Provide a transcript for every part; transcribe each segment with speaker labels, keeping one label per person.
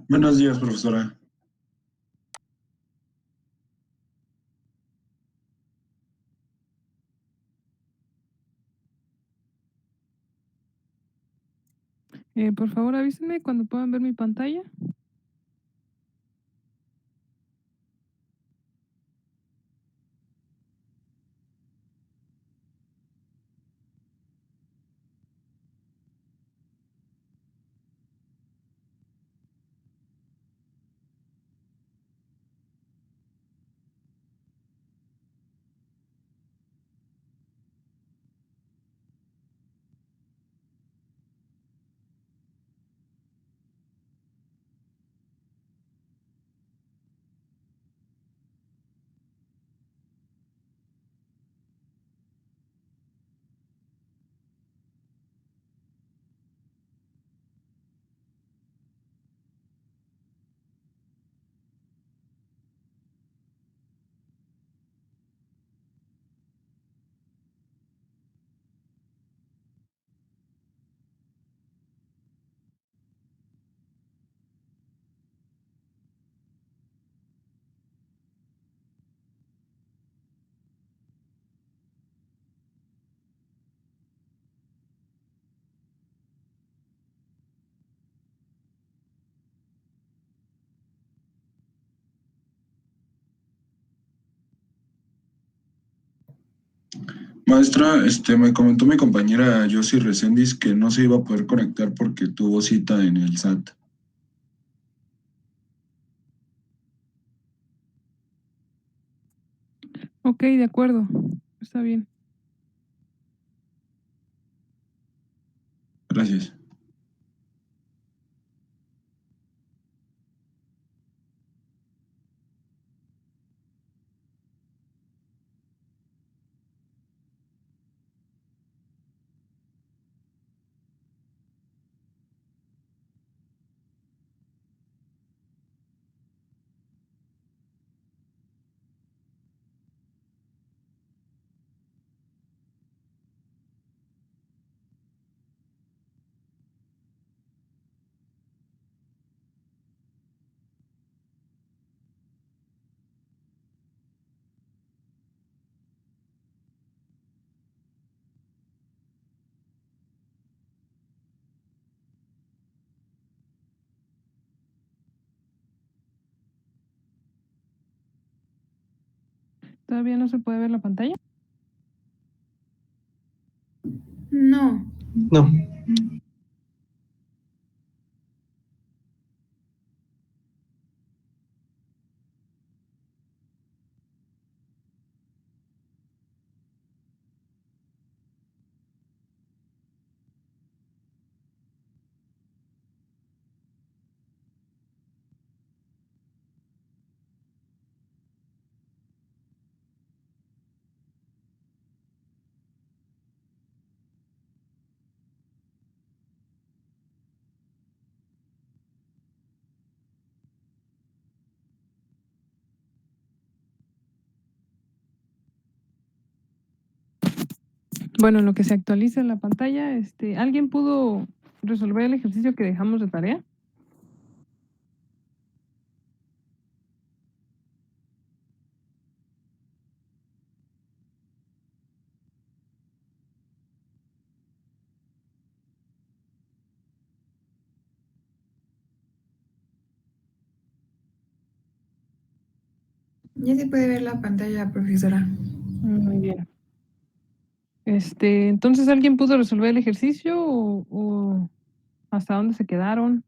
Speaker 1: Buenos días, profesora.
Speaker 2: Por favor, avísenme cuando puedan ver mi pantalla.
Speaker 1: Maestra, me comentó mi compañera Josie Reséndiz que no se iba a poder conectar porque tuvo cita en el SAT.
Speaker 2: Ok, de acuerdo. Está bien.
Speaker 1: Gracias.
Speaker 2: ¿Todavía no se puede ver la pantalla?
Speaker 3: No.
Speaker 4: No.
Speaker 2: Bueno, en lo que se actualiza la pantalla, ¿alguien pudo resolver el ejercicio que dejamos de tarea?
Speaker 3: Ya se puede ver la pantalla, profesora.
Speaker 2: Muy bien. Entonces, ¿alguien pudo resolver el ejercicio o hasta dónde se quedaron?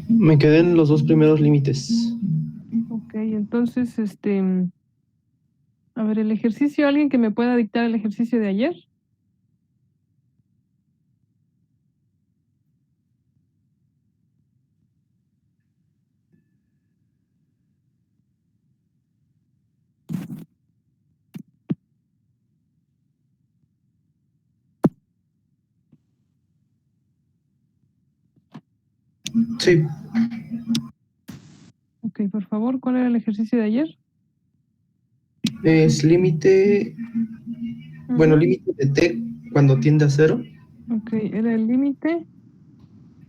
Speaker 4: Me quedé en los dos primeros límites.
Speaker 2: Ok, entonces, a ver, el ejercicio, ¿alguien que me pueda dictar el ejercicio de ayer?
Speaker 4: Sí.
Speaker 2: Ok, por favor, ¿cuál era el ejercicio de ayer?
Speaker 4: Es límite Bueno,
Speaker 2: Ajá.
Speaker 4: límite de t cuando tiende a 0.
Speaker 2: Ok, era el límite.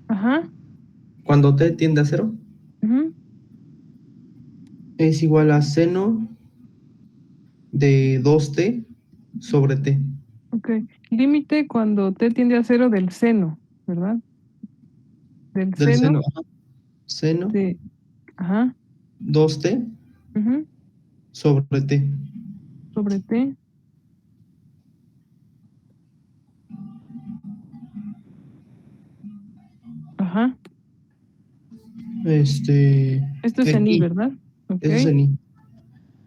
Speaker 2: Ajá.
Speaker 4: Cuando t tiende a 0
Speaker 2: Ujú.
Speaker 4: es igual a seno de 2t sobre t.
Speaker 2: Ok. Límite cuando t tiende a cero del seno, ¿verdad? Del
Speaker 4: Del
Speaker 2: seno
Speaker 4: seno. Ajá. Seno
Speaker 2: de. Ajá.
Speaker 4: 2t
Speaker 2: Ujú.
Speaker 4: sobre t.
Speaker 2: Sobre t. Ajá. Esto es
Speaker 4: En
Speaker 2: en i,
Speaker 4: i.
Speaker 2: ¿verdad? Ok.
Speaker 4: Eso es en i.
Speaker 2: Ujú.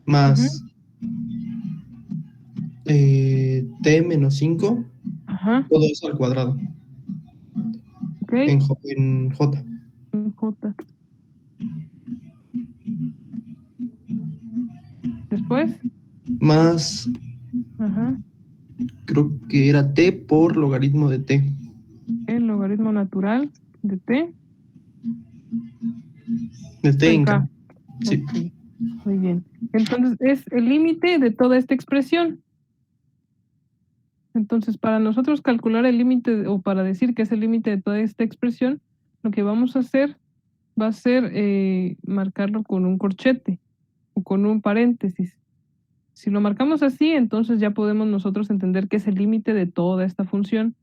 Speaker 4: Más t menos 5.
Speaker 2: Ajá.
Speaker 4: Todo eso al cuadrado.
Speaker 2: Ok.
Speaker 4: En j.
Speaker 2: J. Después.
Speaker 4: Más,
Speaker 2: Ajá.
Speaker 4: creo que era t por logaritmo de t.
Speaker 2: El logaritmo natural de t
Speaker 4: De t
Speaker 2: en
Speaker 4: en k.
Speaker 2: k.
Speaker 4: Sí.
Speaker 2: Ok. Muy bien. Entonces es el límite de toda esta expresión. Entonces, para nosotros calcular el límite o para decir que es el límite de toda esta expresión, lo que vamos a hacer va a ser marcarlo con un corchete o con un paréntesis. Si lo marcamos así, entonces ya podemos nosotros entender que es el límite de toda esta función.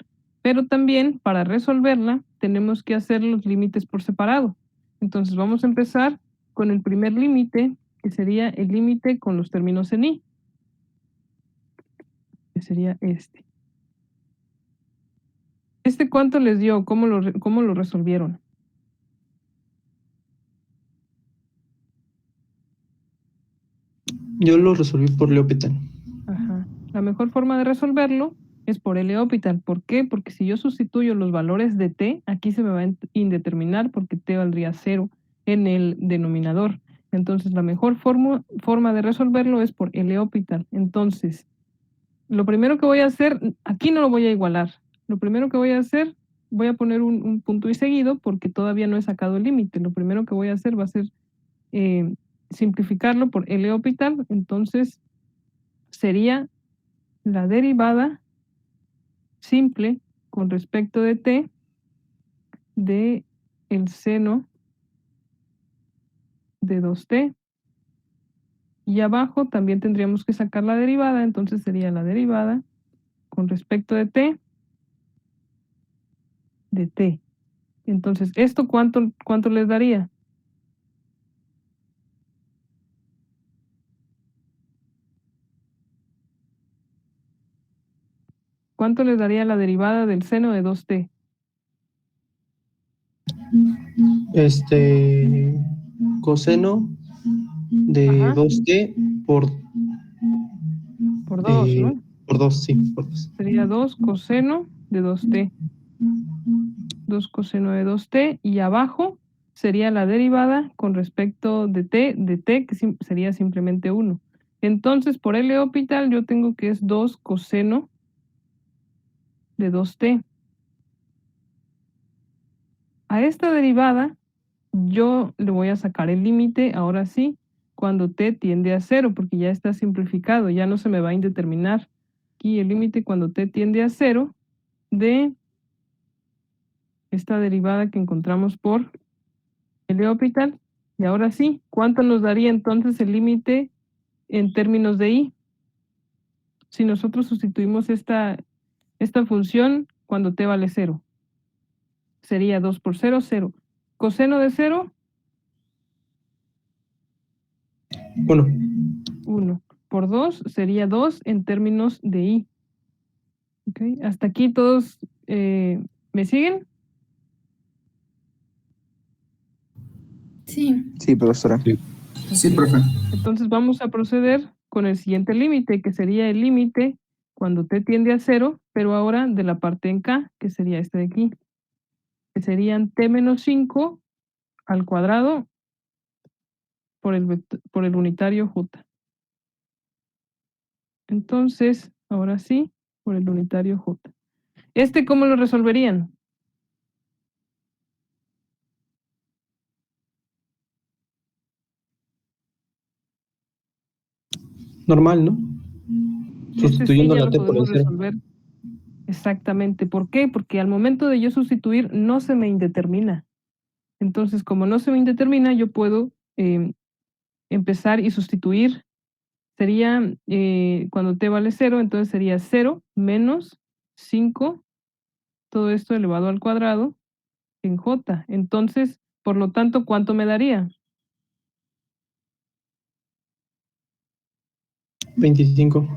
Speaker 2: Pero también para resolverla tenemos que hacer los límites por separado. Entonces vamos a empezar con el primer límite, que sería el límite con los términos en i, que sería este. ¿Este cuánto les dio? Cómo lo resolvieron?
Speaker 4: Yo lo resolví por L'Hopital.
Speaker 2: Ajá. La mejor forma de resolverlo es por L'Hopital. ¿Por qué? Porque si yo sustituyo los valores de t, aquí se me va a indeterminar porque t valdría 0 en el denominador. Entonces, la mejor forma de resolverlo es por L'Hopital. Entonces, lo primero que voy a hacer, aquí no lo voy a igualar. Lo primero que voy a hacer, voy a poner un punto y seguido porque todavía no he sacado el límite. Lo primero que voy a hacer va a ser eh, simplificarlo por L'Hopital. Entonces, sería la derivada simple con respecto de t de el seno de 2t. Y abajo también tendríamos que sacar la derivada, entonces sería la derivada con respecto de t. Entonces, ¿esto cuánto les daría? ¿Cuánto les daría la derivada del seno de 2t?
Speaker 4: Coseno de
Speaker 2: Ajá,
Speaker 4: 2t por,
Speaker 2: por 2,
Speaker 4: eh,
Speaker 2: ¿no?
Speaker 4: por 2, sí, por 2.
Speaker 2: Sería 2 coseno de 2t. 2 coseno de 2t y abajo sería la derivada con respecto de t, que sería simplemente 1. Entonces, por L'Hopital yo tengo que es 2 coseno de 2t. A esta derivada yo le voy a sacar el límite, ahora sí, cuando t tiende a 0, porque ya está simplificado, ya no se me va a indeterminar. Aquí el límite cuando t tiende a 0 de esta derivada que encontramos por L'Hopital. Y ahora sí, ¿cuánto nos daría entonces el límite en términos de i? Si nosotros sustituimos esta función cuando t vale 0. Sería 2 por 0, 0. Coseno de 0,
Speaker 4: 1.
Speaker 2: 1. Por 2 sería 2 en términos de i. ¿Okay? Hasta aquí todos ¿me siguen?
Speaker 3: Sí,
Speaker 5: Sí, profesora.
Speaker 4: Sí.
Speaker 1: Sí,
Speaker 2: Ok.
Speaker 1: profe.
Speaker 2: Entonces vamos a proceder con el siguiente límite, que sería el límite cuando t tiende a 0, pero ahora de la parte en k, que sería este de aquí, que serían t menos 5 al cuadrado por el unitario j. Entonces, ahora sí, por el unitario j. ¿Cómo lo resolverían?
Speaker 4: Normal, ¿no?
Speaker 2: Este sí
Speaker 4: Sustituyendo
Speaker 2: ya
Speaker 4: la
Speaker 2: lo
Speaker 4: t por el
Speaker 2: podemos
Speaker 4: 0.
Speaker 2: resolver. Exactamente. ¿Por qué? Porque al momento de yo sustituir no se me indetermina. Entonces, como no se me indetermina, yo puedo empezar y sustituir. Sería, cuando t vale 0, entonces sería 0 menos 5, todo esto elevado al cuadrado, en j. Entonces, por lo tanto, ¿cuánto me daría?
Speaker 4: 25.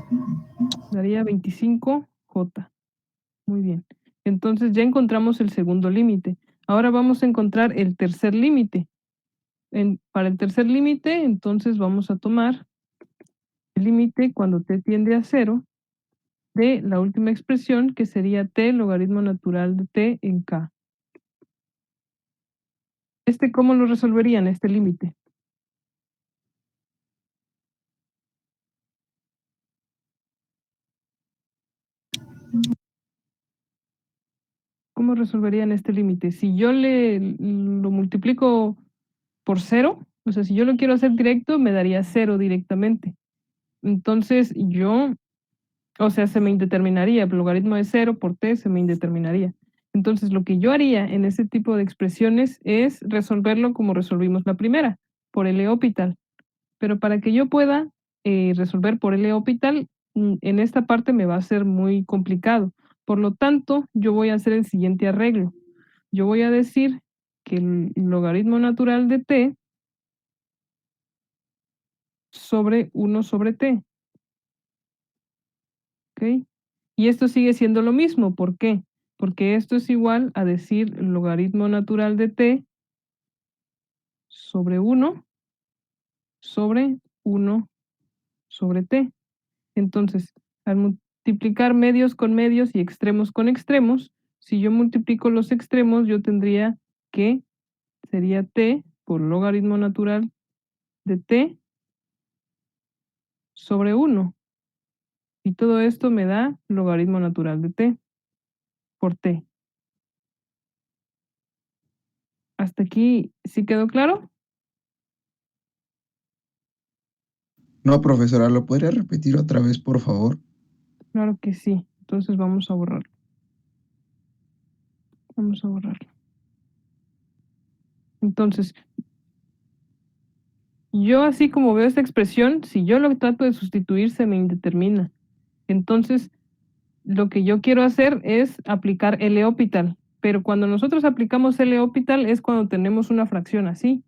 Speaker 2: Daría 25j. Muy bien. Entonces ya encontramos el segundo límite. Ahora vamos a encontrar el tercer límite. Para el tercer límite, entonces vamos a tomar el límite cuando t tiende a 0 de la última expresión, que sería t logaritmo natural de t en k. ¿Cómo lo resolverían, este límite? ¿Cómo resolverían este límite? Si yo lo multiplico por 0, o sea, si yo lo quiero hacer directo, me daría 0 directamente. Entonces o sea, se me indeterminaría, el logaritmo de 0 por t se me indeterminaría. Entonces, lo que yo haría en ese tipo de expresiones es resolverlo como resolvimos la primera, por L'Hopital. Pero para que yo pueda resolver por L'Hopital, en esta parte me va a ser muy complicado. Por lo tanto, yo voy a hacer el siguiente arreglo. Yo voy a decir que el logaritmo natural de t sobre 1 sobre t. ¿Ok? Y esto sigue siendo lo mismo. ¿Por qué? Porque esto es igual a decir logaritmo natural de t sobre 1 sobre 1 sobre t. Entonces, al multiplicar medios con medios y extremos con extremos, si yo multiplico los extremos, yo tendría que sería t por logaritmo natural de t sobre 1. Y todo esto me da logaritmo natural de t por t. ¿Hasta aquí sí quedó claro?
Speaker 5: No, profesora, ¿lo podría repetir otra vez, por favor?
Speaker 2: Claro que sí. Entonces vamos a borrarlo. Vamos a borrarlo. Entonces, yo así como veo esta expresión, si yo lo trato de sustituir, se me indetermina. Entonces, lo que yo quiero hacer es aplicar L'Hopital. Pero cuando nosotros aplicamos L'Hopital es cuando tenemos una fracción así.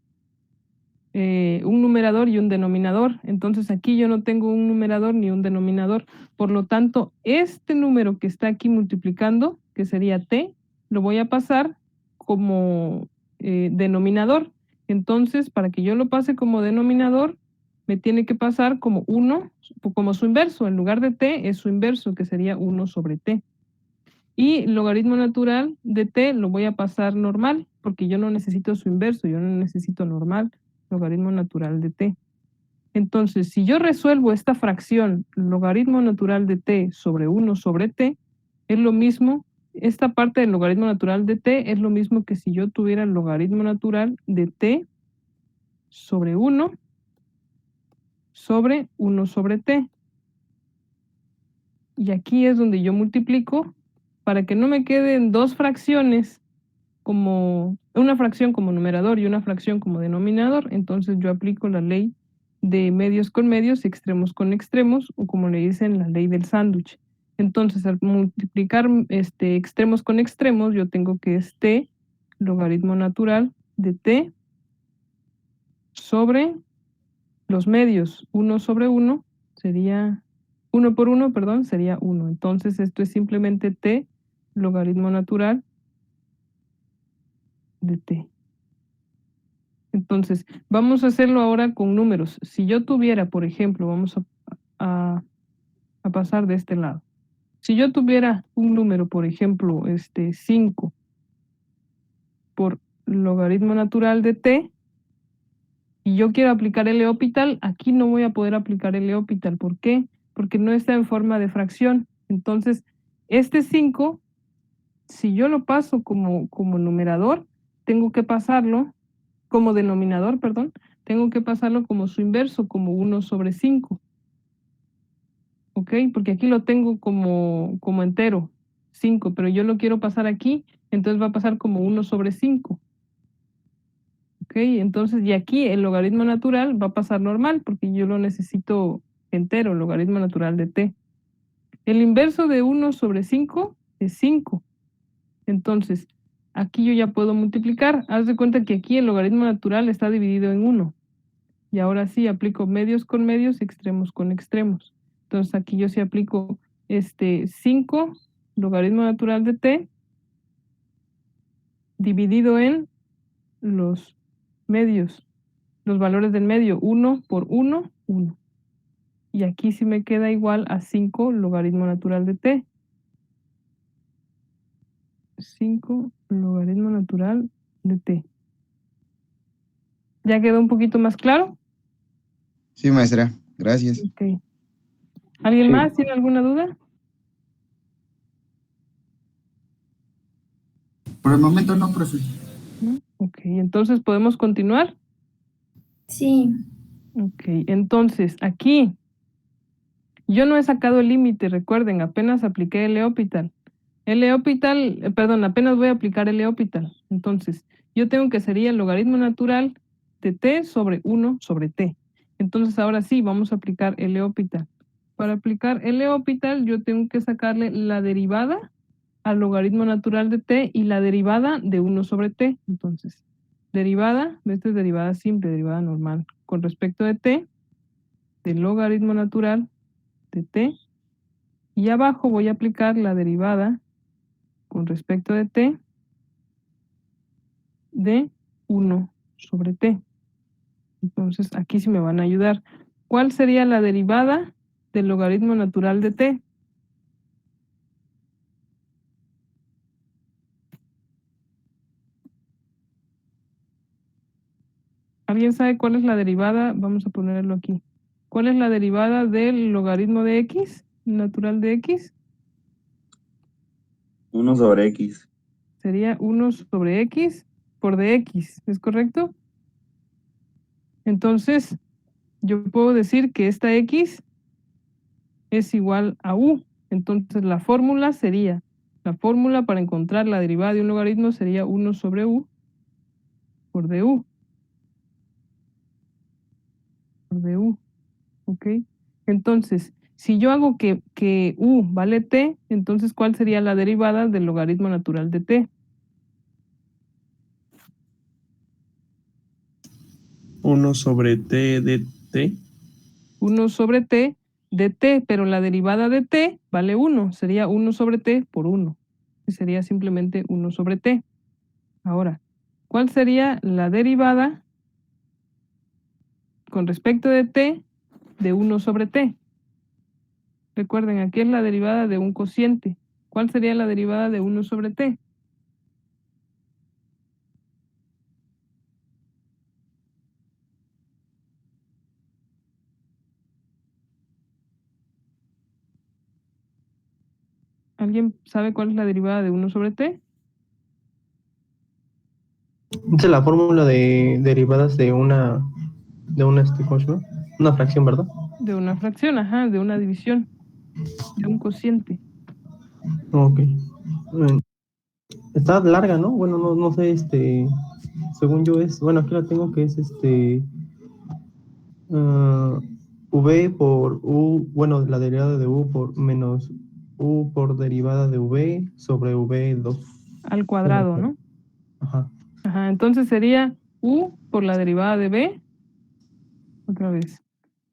Speaker 2: Un numerador y un denominador. Entonces aquí yo no tengo un numerador ni un denominador. Por lo tanto, este número que está aquí multiplicando, que sería t, lo voy a pasar como denominador. Entonces, para que yo lo pase como denominador, me tiene que pasar como 1, como su inverso. En lugar de t es su inverso, que sería 1 sobre t. Y logaritmo natural de t lo voy a pasar normal, porque yo no necesito su inverso, yo no necesito normal, logaritmo natural de t. Entonces, si yo resuelvo esta fracción, logaritmo natural de t sobre 1 sobre t, es lo mismo, esta parte del logaritmo natural de t es lo mismo que si yo tuviera el logaritmo natural de t sobre 1 sobre 1 sobre t. Y aquí es donde yo multiplico para que no me queden dos fracciones, como una fracción como numerador y una fracción como denominador. Entonces yo aplico la ley de medios con medios y extremos con extremos, o como le dicen, la ley del sándwich. Entonces, al multiplicar extremos con extremos, yo tengo que es t logaritmo natural de t sobre los medios. 1 sobre 1 sería 1 por 1, perdón, sería 1. Entonces esto es simplemente t logaritmo natural de t. Entonces, vamos a hacerlo ahora con números. Si yo tuviera, por ejemplo, vamos a pasar de este lado. Si yo tuviera un número, por ejemplo, 5 por logaritmo natural de t, y yo quiero aplicar el L'Hopital, aquí no voy a poder aplicar el L'Hopital. ¿Por qué? Porque no está en forma de fracción. Entonces, este 5, si yo lo paso como numerador, tengo que pasarlo como denominador, perdón, tengo que pasarlo como su inverso, como 1 sobre 5. ¿ok? Porque aquí lo tengo como entero, 5, pero yo lo quiero pasar aquí, entonces va a pasar como 1 sobre 5. ¿Ok? Entonces, y aquí el logaritmo natural va a pasar normal, porque yo lo necesito entero, el logaritmo natural de t. El inverso de 1 sobre 5 es 5. Entonces, aquí yo ya puedo multiplicar. Haz de cuenta que aquí el logaritmo natural está dividido en 1. Y ahora sí aplico medios con medios, extremos con extremos. Entonces aquí yo sí aplico 5 logaritmo natural de t dividido en los medios, los valores del medio, 1 por 1, 1. Y aquí sí me queda igual a 5 logaritmo natural de t. 5 logaritmo natural de t. ¿Ya quedó un poquito más claro?
Speaker 5: Sí, maestra, gracias.
Speaker 2: Ok. ¿Alguien
Speaker 4: Sí.
Speaker 2: más tiene alguna duda?
Speaker 6: Por el momento no, profe.
Speaker 2: ¿No? Ok, entonces podemos continuar.
Speaker 3: Sí.
Speaker 2: Ok, entonces aquí yo no he sacado el límite, recuerden, apenas apliqué el L'Hopital. El L'Hopital, perdón, apenas voy a aplicar el L'Hopital. Entonces, yo tengo que sería el logaritmo natural de t sobre 1 sobre t. Entonces, ahora sí, vamos a aplicar el L'Hopital. Para aplicar el L'Hopital, yo tengo que sacarle la derivada al logaritmo natural de t y la derivada de 1 sobre t. Entonces, derivada, esta es derivada simple, derivada normal, con respecto de t, del logaritmo natural de t, y abajo voy a aplicar la derivada con respecto de t de 1 sobre t. Entonces, aquí sí me van a ayudar. ¿Cuál sería la derivada del logaritmo natural de t? ¿Alguien sabe cuál es la derivada? Vamos a ponerlo aquí. ¿Cuál es la derivada del logaritmo de x, natural de x?
Speaker 7: 1 sobre X.
Speaker 2: Sería 1 sobre x por dx, ¿es correcto? Entonces, yo puedo decir que esta x es igual a u. Entonces, la fórmula para encontrar la derivada de un logaritmo sería 1 sobre u por du. Por du, ¿ok? Entonces, si yo hago que u vale t, entonces, ¿cuál sería la derivada del logaritmo natural de t?
Speaker 8: 1 sobre t de t.
Speaker 2: 1 sobre t de t, pero la derivada de t vale 1, sería 1 sobre t por 1, y sería simplemente 1 sobre t. Ahora, ¿cuál sería la derivada con respecto de t de 1 sobre t? Recuerden, aquí es la derivada de un cociente. ¿Cuál sería la derivada de 1 sobre t? ¿Alguien sabe cuál es la derivada de 1 sobre t?
Speaker 4: Esa es la fórmula de derivadas de ¿cómo se llama? Una fracción, ¿verdad?
Speaker 2: De una fracción, ajá, de una división, de un cociente.
Speaker 4: Ok. Está larga, ¿no? Bueno, no sé, según yo bueno, aquí la tengo que es ah, v por u, bueno, la derivada de u por menos u por derivada de v sobre v2.
Speaker 2: Al cuadrado, ¿no?
Speaker 4: Ajá.
Speaker 2: Ajá, entonces sería u por la derivada de b, otra vez.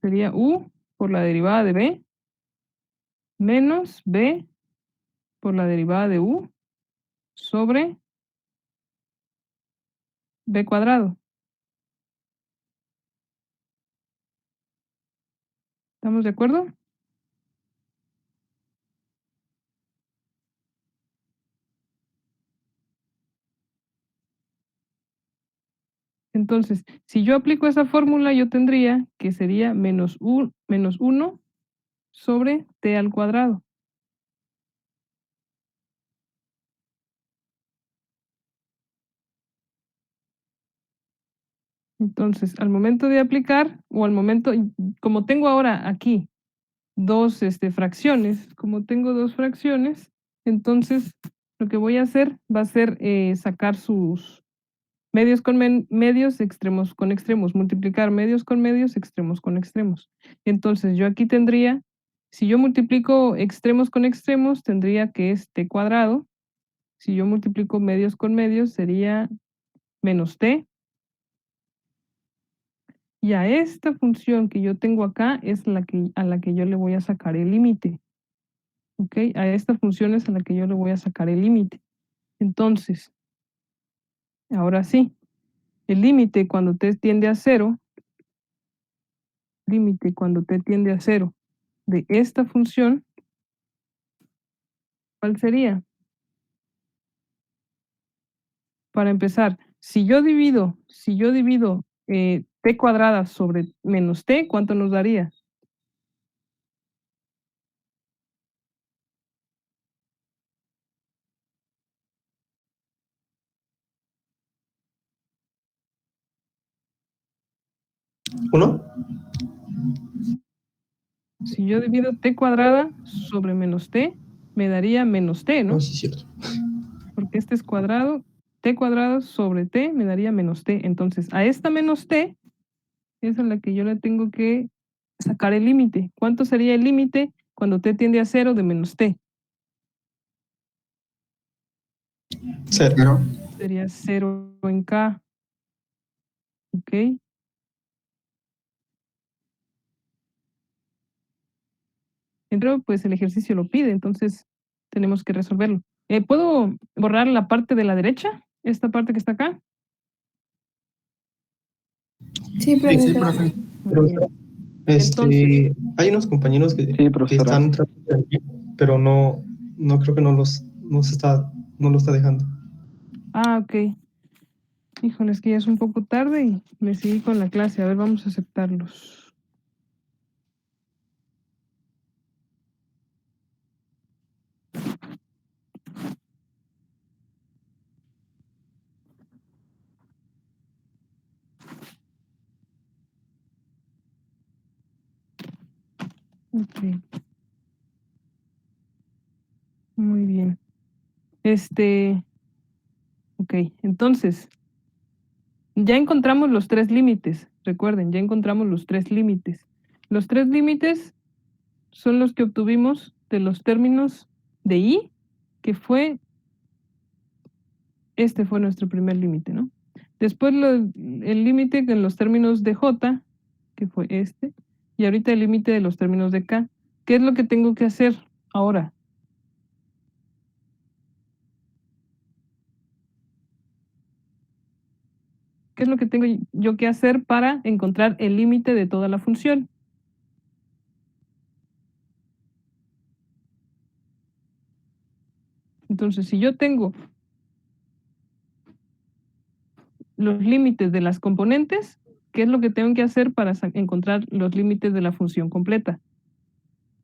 Speaker 2: Sería u por la derivada de b menos b por la derivada de u sobre b cuadrado. ¿Estamos de acuerdo? Entonces, si yo aplico esa fórmula, yo tendría que sería menos 1 sobre t al cuadrado. Entonces, al momento de aplicar, o al momento, como tengo ahora aquí dos fracciones. Como tengo dos fracciones, entonces lo que voy a hacer va a ser sacar sus medios con medios, extremos con extremos, multiplicar medios con medios, extremos con extremos. Entonces yo aquí tendría, si yo multiplico extremos con extremos, tendría que es t cuadrado. Si yo multiplico medios con medios, sería menos t. Y a esta función que yo tengo acá es a la que yo le voy a sacar el límite. ¿Ok? A esta función es a la que yo le voy a sacar el límite. Entonces, ahora sí, el límite cuando t tiende a cero, límite cuando t tiende a cero de esta función, ¿cuál sería? Para empezar, si yo divido t cuadrada sobre menos t, ¿cuánto nos daría?
Speaker 4: ¿Uno?
Speaker 2: Si yo divido t cuadrada sobre menos t, me daría menos t, ¿no?
Speaker 4: No, sí, es cierto.
Speaker 2: Porque este es cuadrado, t cuadrado sobre t me daría menos t. Entonces, a esta menos t es a la que yo le tengo que sacar el límite. ¿Cuánto sería el límite cuando t tiende a 0 de menos t?
Speaker 4: Cero.
Speaker 2: Sería 0 en k. ¿Ok? Pero pues el ejercicio lo pide, entonces tenemos que resolverlo. ¿Puedo borrar la parte de la derecha? Esta parte que está acá.
Speaker 3: Sí, profesor.
Speaker 2: Muy bien.
Speaker 4: Entonces, hay unos compañeros que
Speaker 6: profesora.
Speaker 4: están tratando de ir, pero no creo que no lo está dejando.
Speaker 2: Ah, ok. Híjole, es que ya es un poco tarde y me seguí con la clase. A ver, vamos a aceptarlos. Ok. Muy bien. Ok, entonces, ya encontramos los tres límites. Recuerden, ya encontramos los tres límites. Los tres límites son los que obtuvimos de los términos de y, que fue, este fue nuestro primer límite, ¿no? Después el límite en los términos de j, que fue este, y ahorita el límite de los términos de k. ¿Qué es lo que tengo que hacer ahora? ¿Qué es lo que tengo yo que hacer para encontrar el límite de toda la función? Entonces, si yo tengo los límites de las componentes, ¿qué es lo que tengo que hacer para encontrar los límites de la función completa?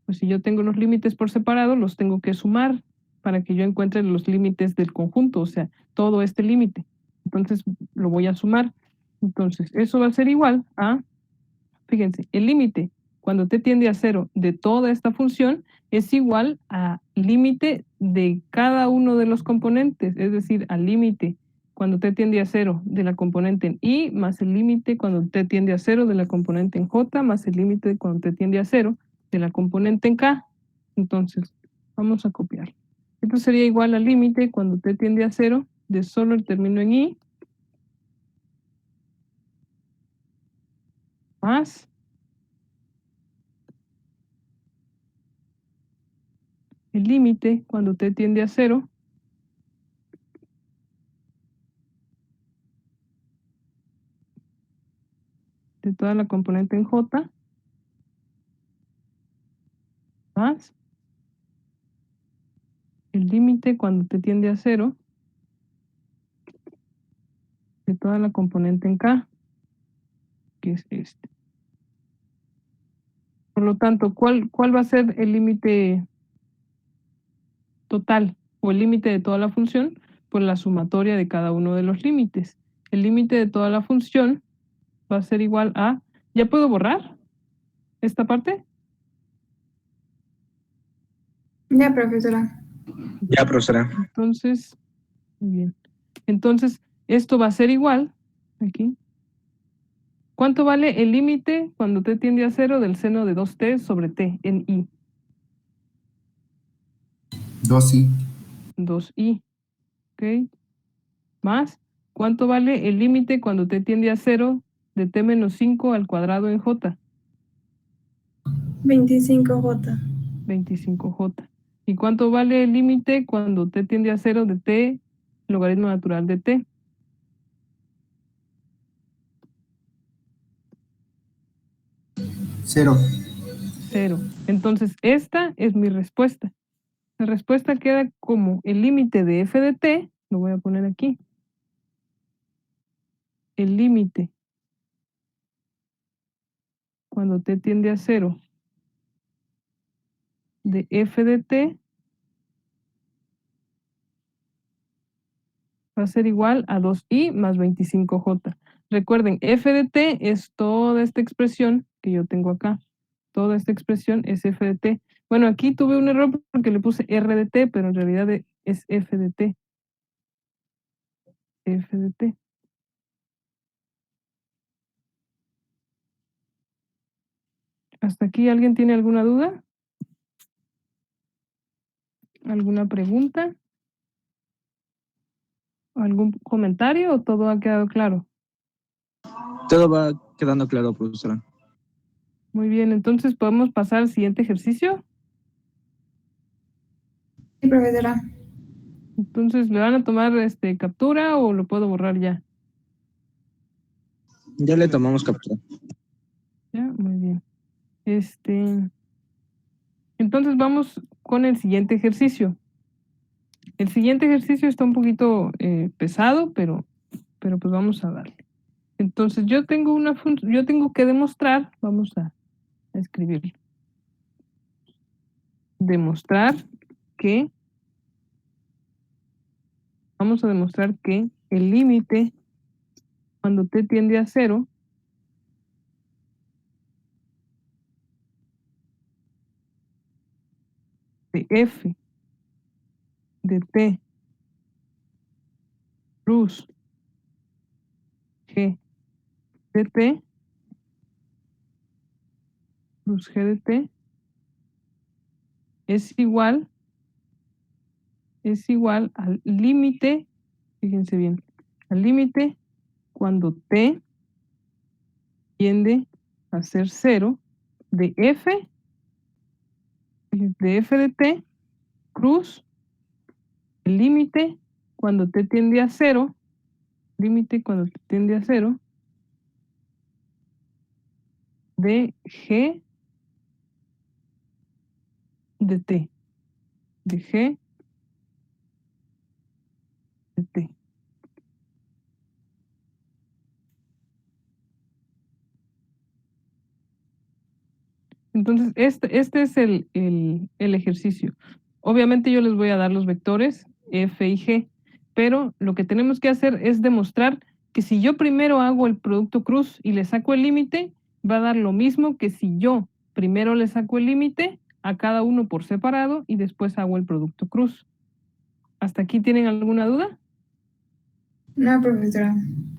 Speaker 2: Pues si yo tengo los límites por separado, los tengo que sumar para que yo encuentre los límites del conjunto, o sea, todo este límite. Entonces, lo voy a sumar. Entonces, eso va a ser igual a, fíjense, el límite cuando t tiende a 0 de toda esta función es igual a límite de cada uno de los componentes, es decir, al límite cuando t tiende a 0 de la componente en i, más el límite cuando t tiende a 0 de la componente en j, más el límite cuando t tiende a 0 de la componente en k. Entonces, vamos a copiar. Esto sería igual al límite cuando t tiende a 0 de solo el término en i, más el límite cuando t tiende a 0 de toda la componente en j, más el límite cuando t tiende a 0 de toda la componente en k, que es este. Por lo tanto, ¿cuál va a ser el límite total o el límite de toda la función? Pues la sumatoria de cada uno de los límites. El límite de toda la función va a ser igual a, ¿ya puedo borrar esta parte?
Speaker 3: Ya, profesora.
Speaker 6: Ya, profesora.
Speaker 2: Entonces, muy bien. Entonces, esto va a ser igual, aquí. ¿Cuánto vale el límite cuando t tiende a 0 del seno de 2t sobre t en i?
Speaker 7: 2i.
Speaker 2: 2i, ¿ok? Más, ¿cuánto vale el límite cuando t tiende a 0 de t menos 5 al cuadrado en j?
Speaker 3: 25J.
Speaker 2: 25j. ¿Y cuánto vale el límite cuando t tiende a 0 de t logaritmo natural de t?
Speaker 7: 0.
Speaker 2: 0. Entonces, esta es mi respuesta. La respuesta queda como el límite de f de t, lo voy a poner aquí. El límite cuando t tiende a 0 de f de t va a ser igual a 2i más 25j. Recuerden, f de t es toda esta expresión que yo tengo acá. Toda esta expresión es f de t. Bueno, aquí tuve un error porque le puse r de t, pero en realidad es f de t. F de t. ¿Hasta aquí alguien tiene alguna duda? ¿Alguna pregunta? ¿Algún comentario o todo ha quedado claro?
Speaker 6: Todo va quedando claro, profesora.
Speaker 2: Muy bien, entonces podemos pasar al siguiente ejercicio.
Speaker 3: Sí, profesora.
Speaker 2: Entonces, ¿le van a tomar captura o lo puedo borrar ya?
Speaker 6: Ya le tomamos captura.
Speaker 2: Ya, muy bien. Entonces vamos con el siguiente ejercicio. El siguiente ejercicio está un poquito pesado, pero pues vamos a darle. Entonces yo tengo que demostrar, vamos a escribirlo. Vamos a demostrar que el límite cuando t tiende a 0 de f de t plus g de t plus g de t es igual al límite, fíjense bien, al límite cuando t tiende a ser 0 de f de t cruz el límite cuando t tiende a 0, límite cuando t tiende a 0 de g de t, de g de t. Entonces, este es el ejercicio. Obviamente yo les voy a dar los vectores f y g, pero lo que tenemos que hacer es demostrar que si yo primero hago el producto cruz y le saco el límite, va a dar lo mismo que si yo primero le saco el límite a cada uno por separado y después hago el producto cruz. ¿Hasta aquí tienen alguna duda?
Speaker 3: No, profesora.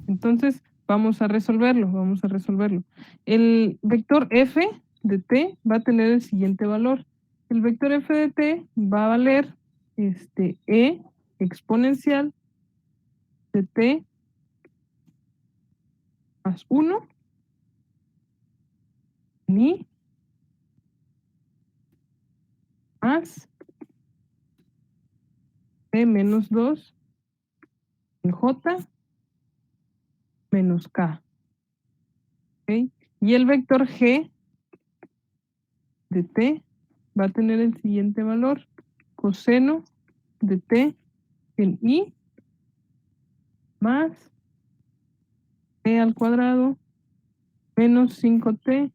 Speaker 2: Entonces, vamos a resolverlo. El vector f de t va a tener el siguiente valor. El vector f de t va a valer e exponencial de t más 1 ni más t menos 2 en j menos k. ¿Ok? Y el vector g de t va a tener el siguiente valor. Coseno de t en i más t al cuadrado menos 5t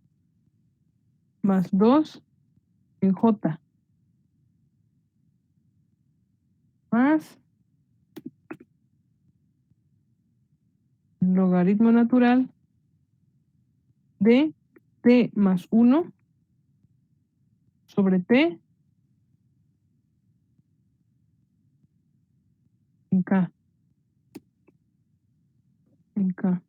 Speaker 2: más 2 en j más logaritmo natural de t más 1 sobre t en K. En K.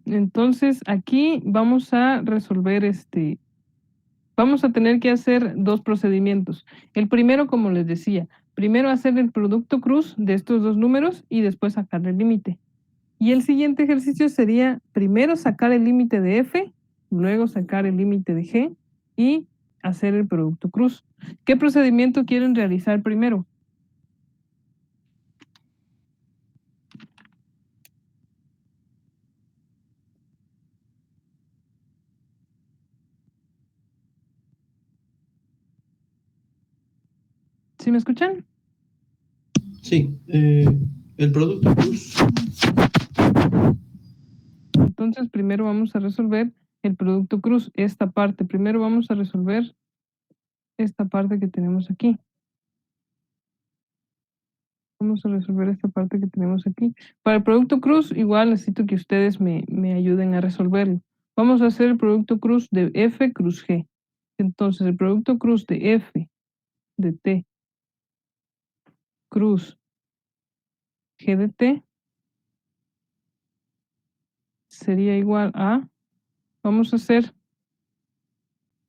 Speaker 2: Entonces, aquí vamos a resolver vamos a tener que hacer dos procedimientos. El primero, como les decía, primero hacer el producto cruz de estos dos números y después sacar el límite. Y el siguiente ejercicio sería primero sacar el límite de F, luego sacar el límite de G y hacer el producto cruz. ¿Qué procedimiento quieren realizar primero? ¿Sí me escuchan?
Speaker 4: Sí, el producto cruz.
Speaker 2: Entonces, primero vamos a resolver el producto cruz, esta parte. Primero vamos a resolver esta parte que tenemos aquí. Vamos a resolver esta parte que tenemos aquí. Para el producto cruz, igual necesito que ustedes me ayuden a resolverlo. Vamos a hacer el producto cruz de F cruz G. Entonces, el producto cruz de F de T cruz G de T sería igual a, vamos a hacer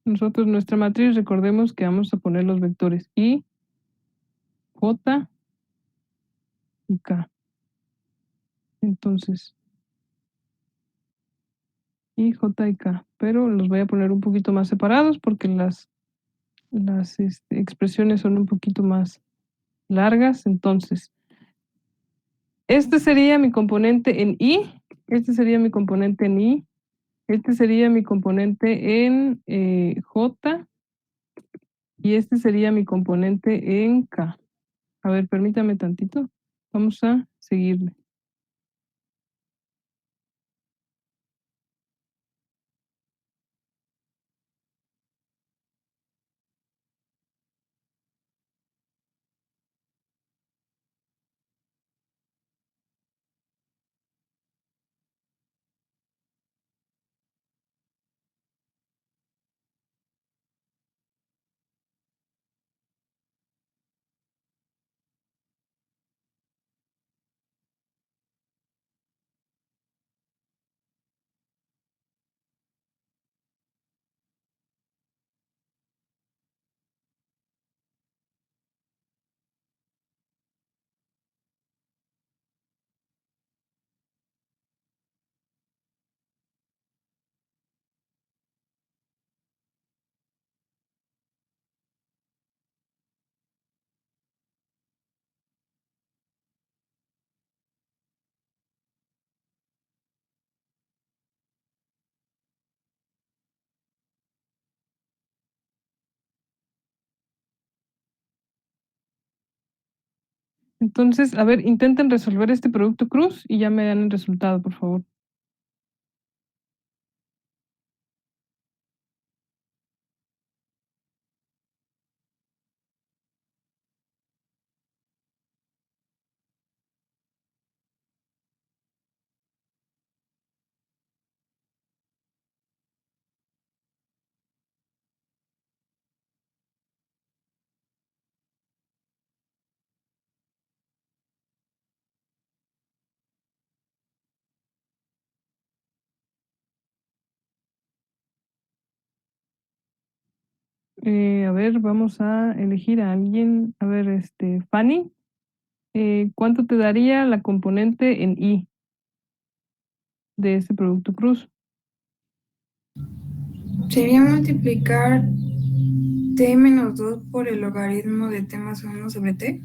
Speaker 2: nosotros nuestra matriz, recordemos que vamos a poner los vectores I, J y K. Entonces, I, J y K, pero los voy a poner un poquito más separados porque las expresiones son un poquito más largas. Entonces, este sería mi componente en I, este sería mi componente en I, este sería mi componente en J y este sería mi componente en K. A ver, permítame tantito. Vamos a seguirle. Entonces, a ver, intenten resolver este producto cruz y ya me dan el resultado, por favor. A ver, vamos a elegir a alguien. A ver, Fanny, ¿cuánto te daría la componente en I de este producto cruz?
Speaker 3: Sería multiplicar t menos 2 por el logaritmo de t más 1 sobre t.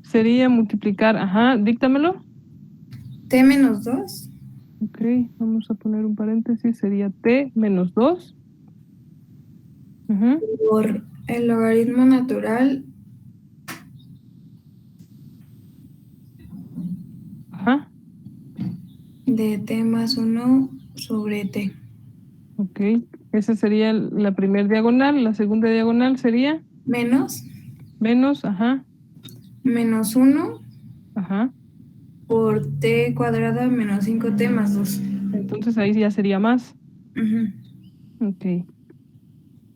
Speaker 2: Sería multiplicar, ajá, díctamelo.
Speaker 3: T menos 2
Speaker 2: Ok, vamos a poner un paréntesis, sería t menos 2. Ujú,
Speaker 3: por el logaritmo natural
Speaker 2: ajá,
Speaker 3: de t más 1 sobre t.
Speaker 2: ok. Esa sería la primera diagonal. La segunda diagonal sería
Speaker 3: Menos
Speaker 2: menos, ajá,
Speaker 3: menos 1
Speaker 2: ajá.
Speaker 3: por t cuadrada menos 5t más 2.
Speaker 2: Entonces ahí ya sería más.
Speaker 3: Ujú.
Speaker 2: Ok.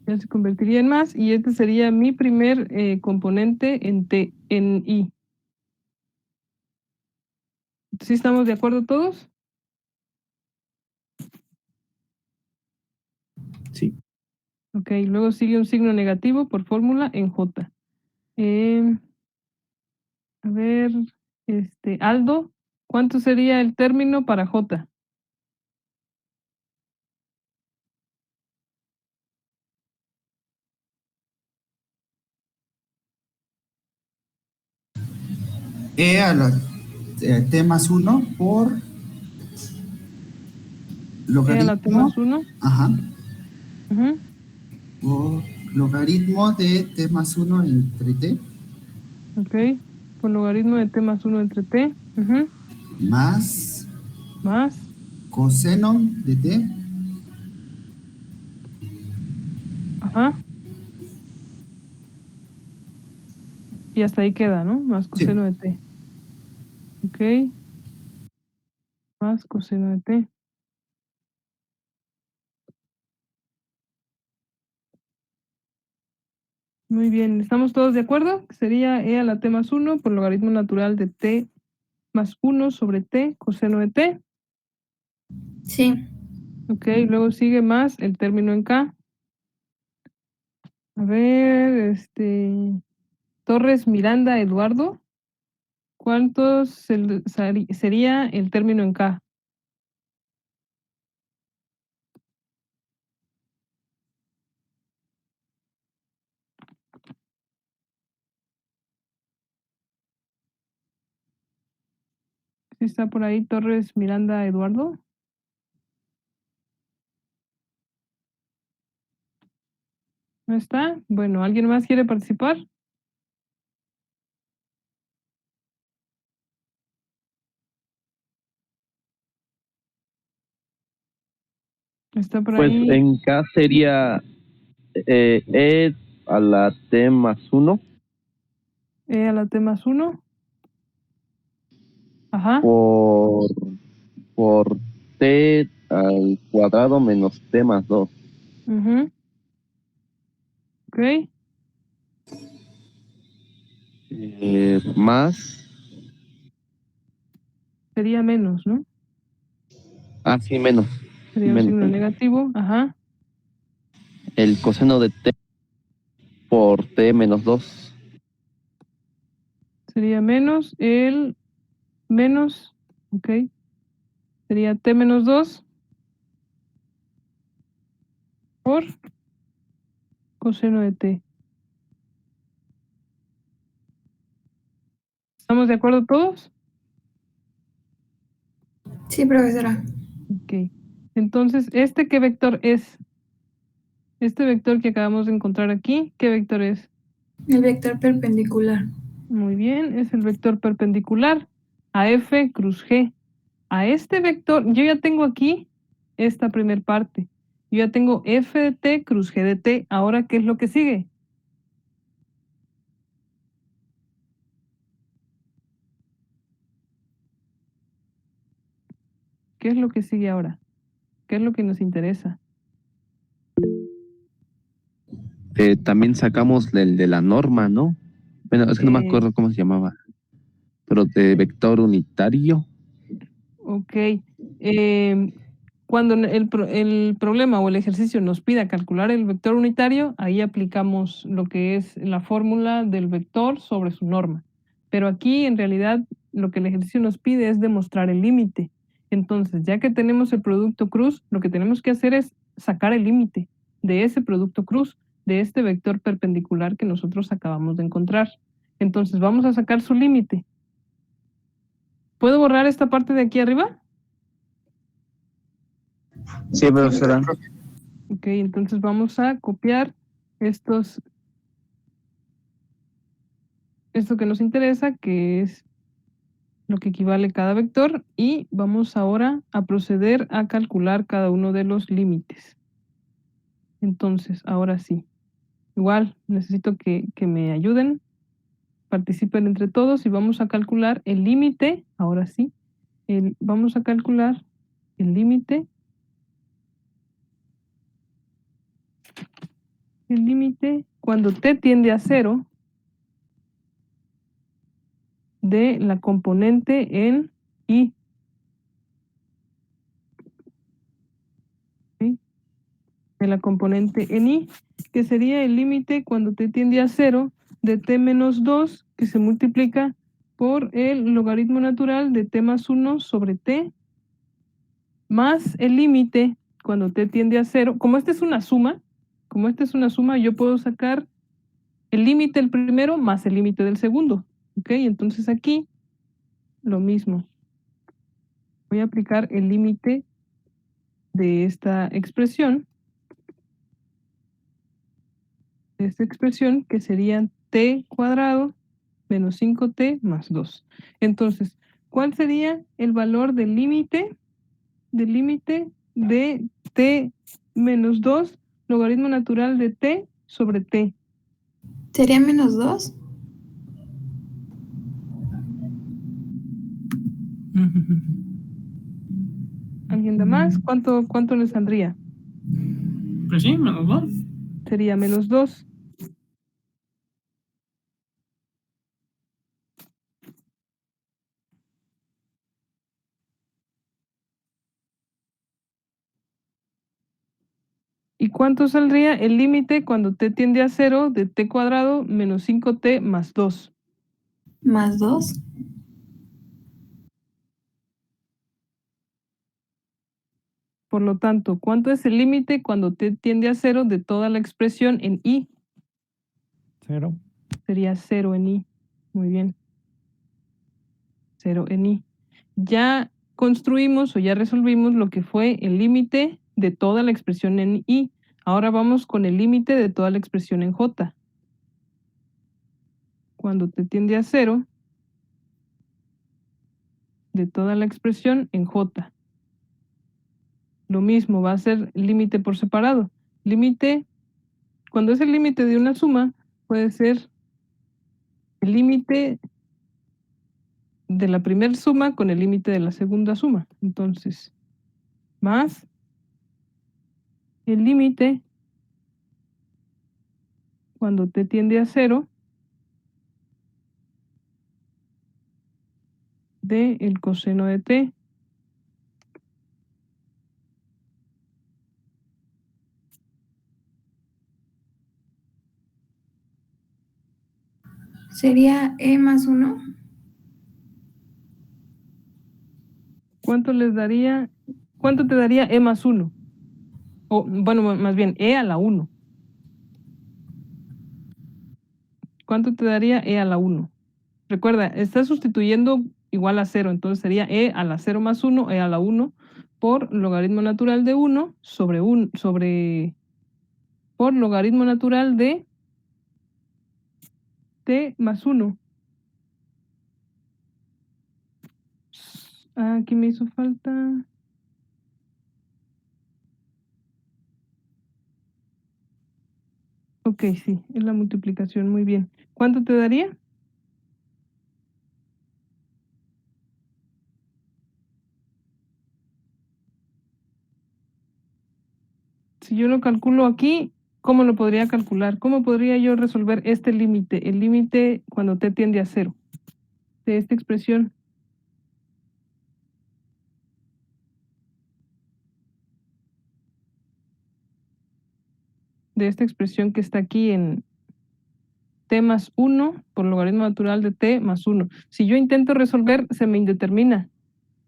Speaker 2: Ya se convertiría en más y este sería mi primer componente en T, en I. ¿Sí estamos de acuerdo todos?
Speaker 8: Sí.
Speaker 2: Ok, luego sigue un signo negativo por fórmula en J. A ver, Aldo, ¿cuánto sería el término para J?
Speaker 7: E a la T más 1 por
Speaker 2: A la T más
Speaker 7: logaritmo,
Speaker 2: 1.
Speaker 7: ajá, por logaritmo de T más 1 entre T,
Speaker 2: Ok, por logaritmo de T más 1 entre T.
Speaker 7: más
Speaker 2: Más.
Speaker 7: coseno de T,
Speaker 2: Ajá. Y hasta ahí queda, ¿no? Más
Speaker 7: sí,
Speaker 2: coseno de T. Ok, más coseno de T. Muy bien, ¿estamos todos de acuerdo? Sería E a la T más 1 por logaritmo natural de T más 1 sobre T coseno de T.
Speaker 3: Sí.
Speaker 2: Ok, luego sigue más el término en K. A ver, Torres Miranda Eduardo. ¿Cuántos sería el término en K? ¿Sí está por ahí Torres Miranda Eduardo? ¿No está? Bueno, ¿alguien más quiere participar? ¿Está por
Speaker 9: Pues
Speaker 2: ahí
Speaker 9: en K sería E a la T más 1
Speaker 2: E a la T más 1? Ajá.
Speaker 9: por, por T al cuadrado menos T más 2.
Speaker 2: Ujú. Ok.
Speaker 9: Más,
Speaker 2: Sería menos, ¿no?
Speaker 9: sí, menos,
Speaker 2: Sería un
Speaker 9: menos,
Speaker 2: signo
Speaker 9: menos.
Speaker 2: negativo. Ajá.
Speaker 9: El coseno de T por T menos 2.
Speaker 2: Sería menos el menos. Ok. Sería T menos 2 por coseno de T. ¿Estamos de acuerdo todos?
Speaker 3: Sí, profesora.
Speaker 2: Ok. Entonces, ¿qué vector es? Este vector que acabamos de encontrar aquí, ¿qué vector es?
Speaker 3: El vector perpendicular.
Speaker 2: Muy bien, es el vector perpendicular a F cruz G. A este vector, yo ya tengo aquí esta primer parte. Yo ya tengo F de T cruz G de T. Ahora, ¿qué es lo que sigue? ¿Qué es lo que sigue ahora? ¿Qué es lo que nos interesa?
Speaker 9: También sacamos el de la norma, ¿no? Bueno, es que no me
Speaker 2: Eh,
Speaker 9: acuerdo cómo se llamaba, pero de vector unitario.
Speaker 2: ok. Cuando el problema o el ejercicio nos pida calcular el vector unitario, ahí aplicamos lo que es la fórmula del vector sobre su norma. Pero aquí en realidad lo que el ejercicio nos pide es demostrar el límite. Entonces, ya que tenemos el producto cruz, lo que tenemos que hacer es sacar el límite de ese producto cruz, de este vector perpendicular que nosotros acabamos de encontrar. Entonces, vamos a sacar su límite. ¿Puedo borrar esta parte de aquí arriba?
Speaker 6: Sí, profesora.
Speaker 2: Ok, entonces vamos a copiar esto que nos interesa, que es lo que equivale cada vector, y vamos ahora a proceder a calcular cada uno de los límites. Entonces, ahora sí, igual necesito que me ayuden, participen entre todos y vamos a calcular el límite, ahora sí, vamos a calcular el límite el límite cuando t tiende a 0 de la componente en i. ¿Sí? De la componente en i, que sería el límite cuando t tiende a 0 de t menos 2, que se multiplica por el logaritmo natural de t más 1 sobre t, más el límite cuando t tiende a 0. Como esta es una suma, yo puedo sacar el límite del primero más el límite del segundo. ¿Ok? Entonces aquí lo mismo. Voy a aplicar el límite de esta expresión. Que sería t cuadrado menos 5t más 2. Entonces, ¿cuál sería el valor del límite? Del límite de t menos 2 logaritmo natural de t sobre t.
Speaker 3: ¿Sería menos 2?
Speaker 2: ¿Alguien da más? ¿Cuánto le saldría?
Speaker 10: Pues sí, menos 2.
Speaker 2: Sería menos 2. ¿Y cuánto saldría el límite cuando t tiende a 0 de t cuadrado menos 5t más 2?
Speaker 3: ¿Más 2?
Speaker 2: Por lo tanto, ¿cuánto es el límite cuando t tiende a 0 de toda la expresión en i?
Speaker 11: 0.
Speaker 2: Sería 0 en i. Muy bien. 0 en i. Ya construimos o ya resolvimos lo que fue el límite de toda la expresión en i. Ahora vamos con el límite de toda la expresión en j. Cuando t tiende a 0, de toda la expresión en j. Lo mismo, va a ser límite por separado. Límite, cuando es el límite de una suma, puede ser el límite de la primera suma con el límite de la segunda suma. Entonces, más el límite cuando t tiende a 0 de el coseno de t.
Speaker 3: ¿Sería e más 1?
Speaker 2: ¿Cuánto te daría e más 1? O, bueno, más bien, e a la 1. ¿Cuánto te daría e a la 1? Recuerda, estás sustituyendo igual a 0, entonces sería e a la 0 más 1, e a la 1, por logaritmo natural de 1 por logaritmo natural de t más 1. Aquí me hizo falta. Ok, sí, es la multiplicación, muy bien. ¿Cuánto te daría? Si yo lo calculo aquí, ¿cómo lo podría calcular? ¿Cómo podría yo resolver este límite? El límite cuando t tiende a 0 de esta expresión. De esta expresión que está aquí en t más 1 por logaritmo natural de t más 1. Si yo intento resolver, se me indetermina.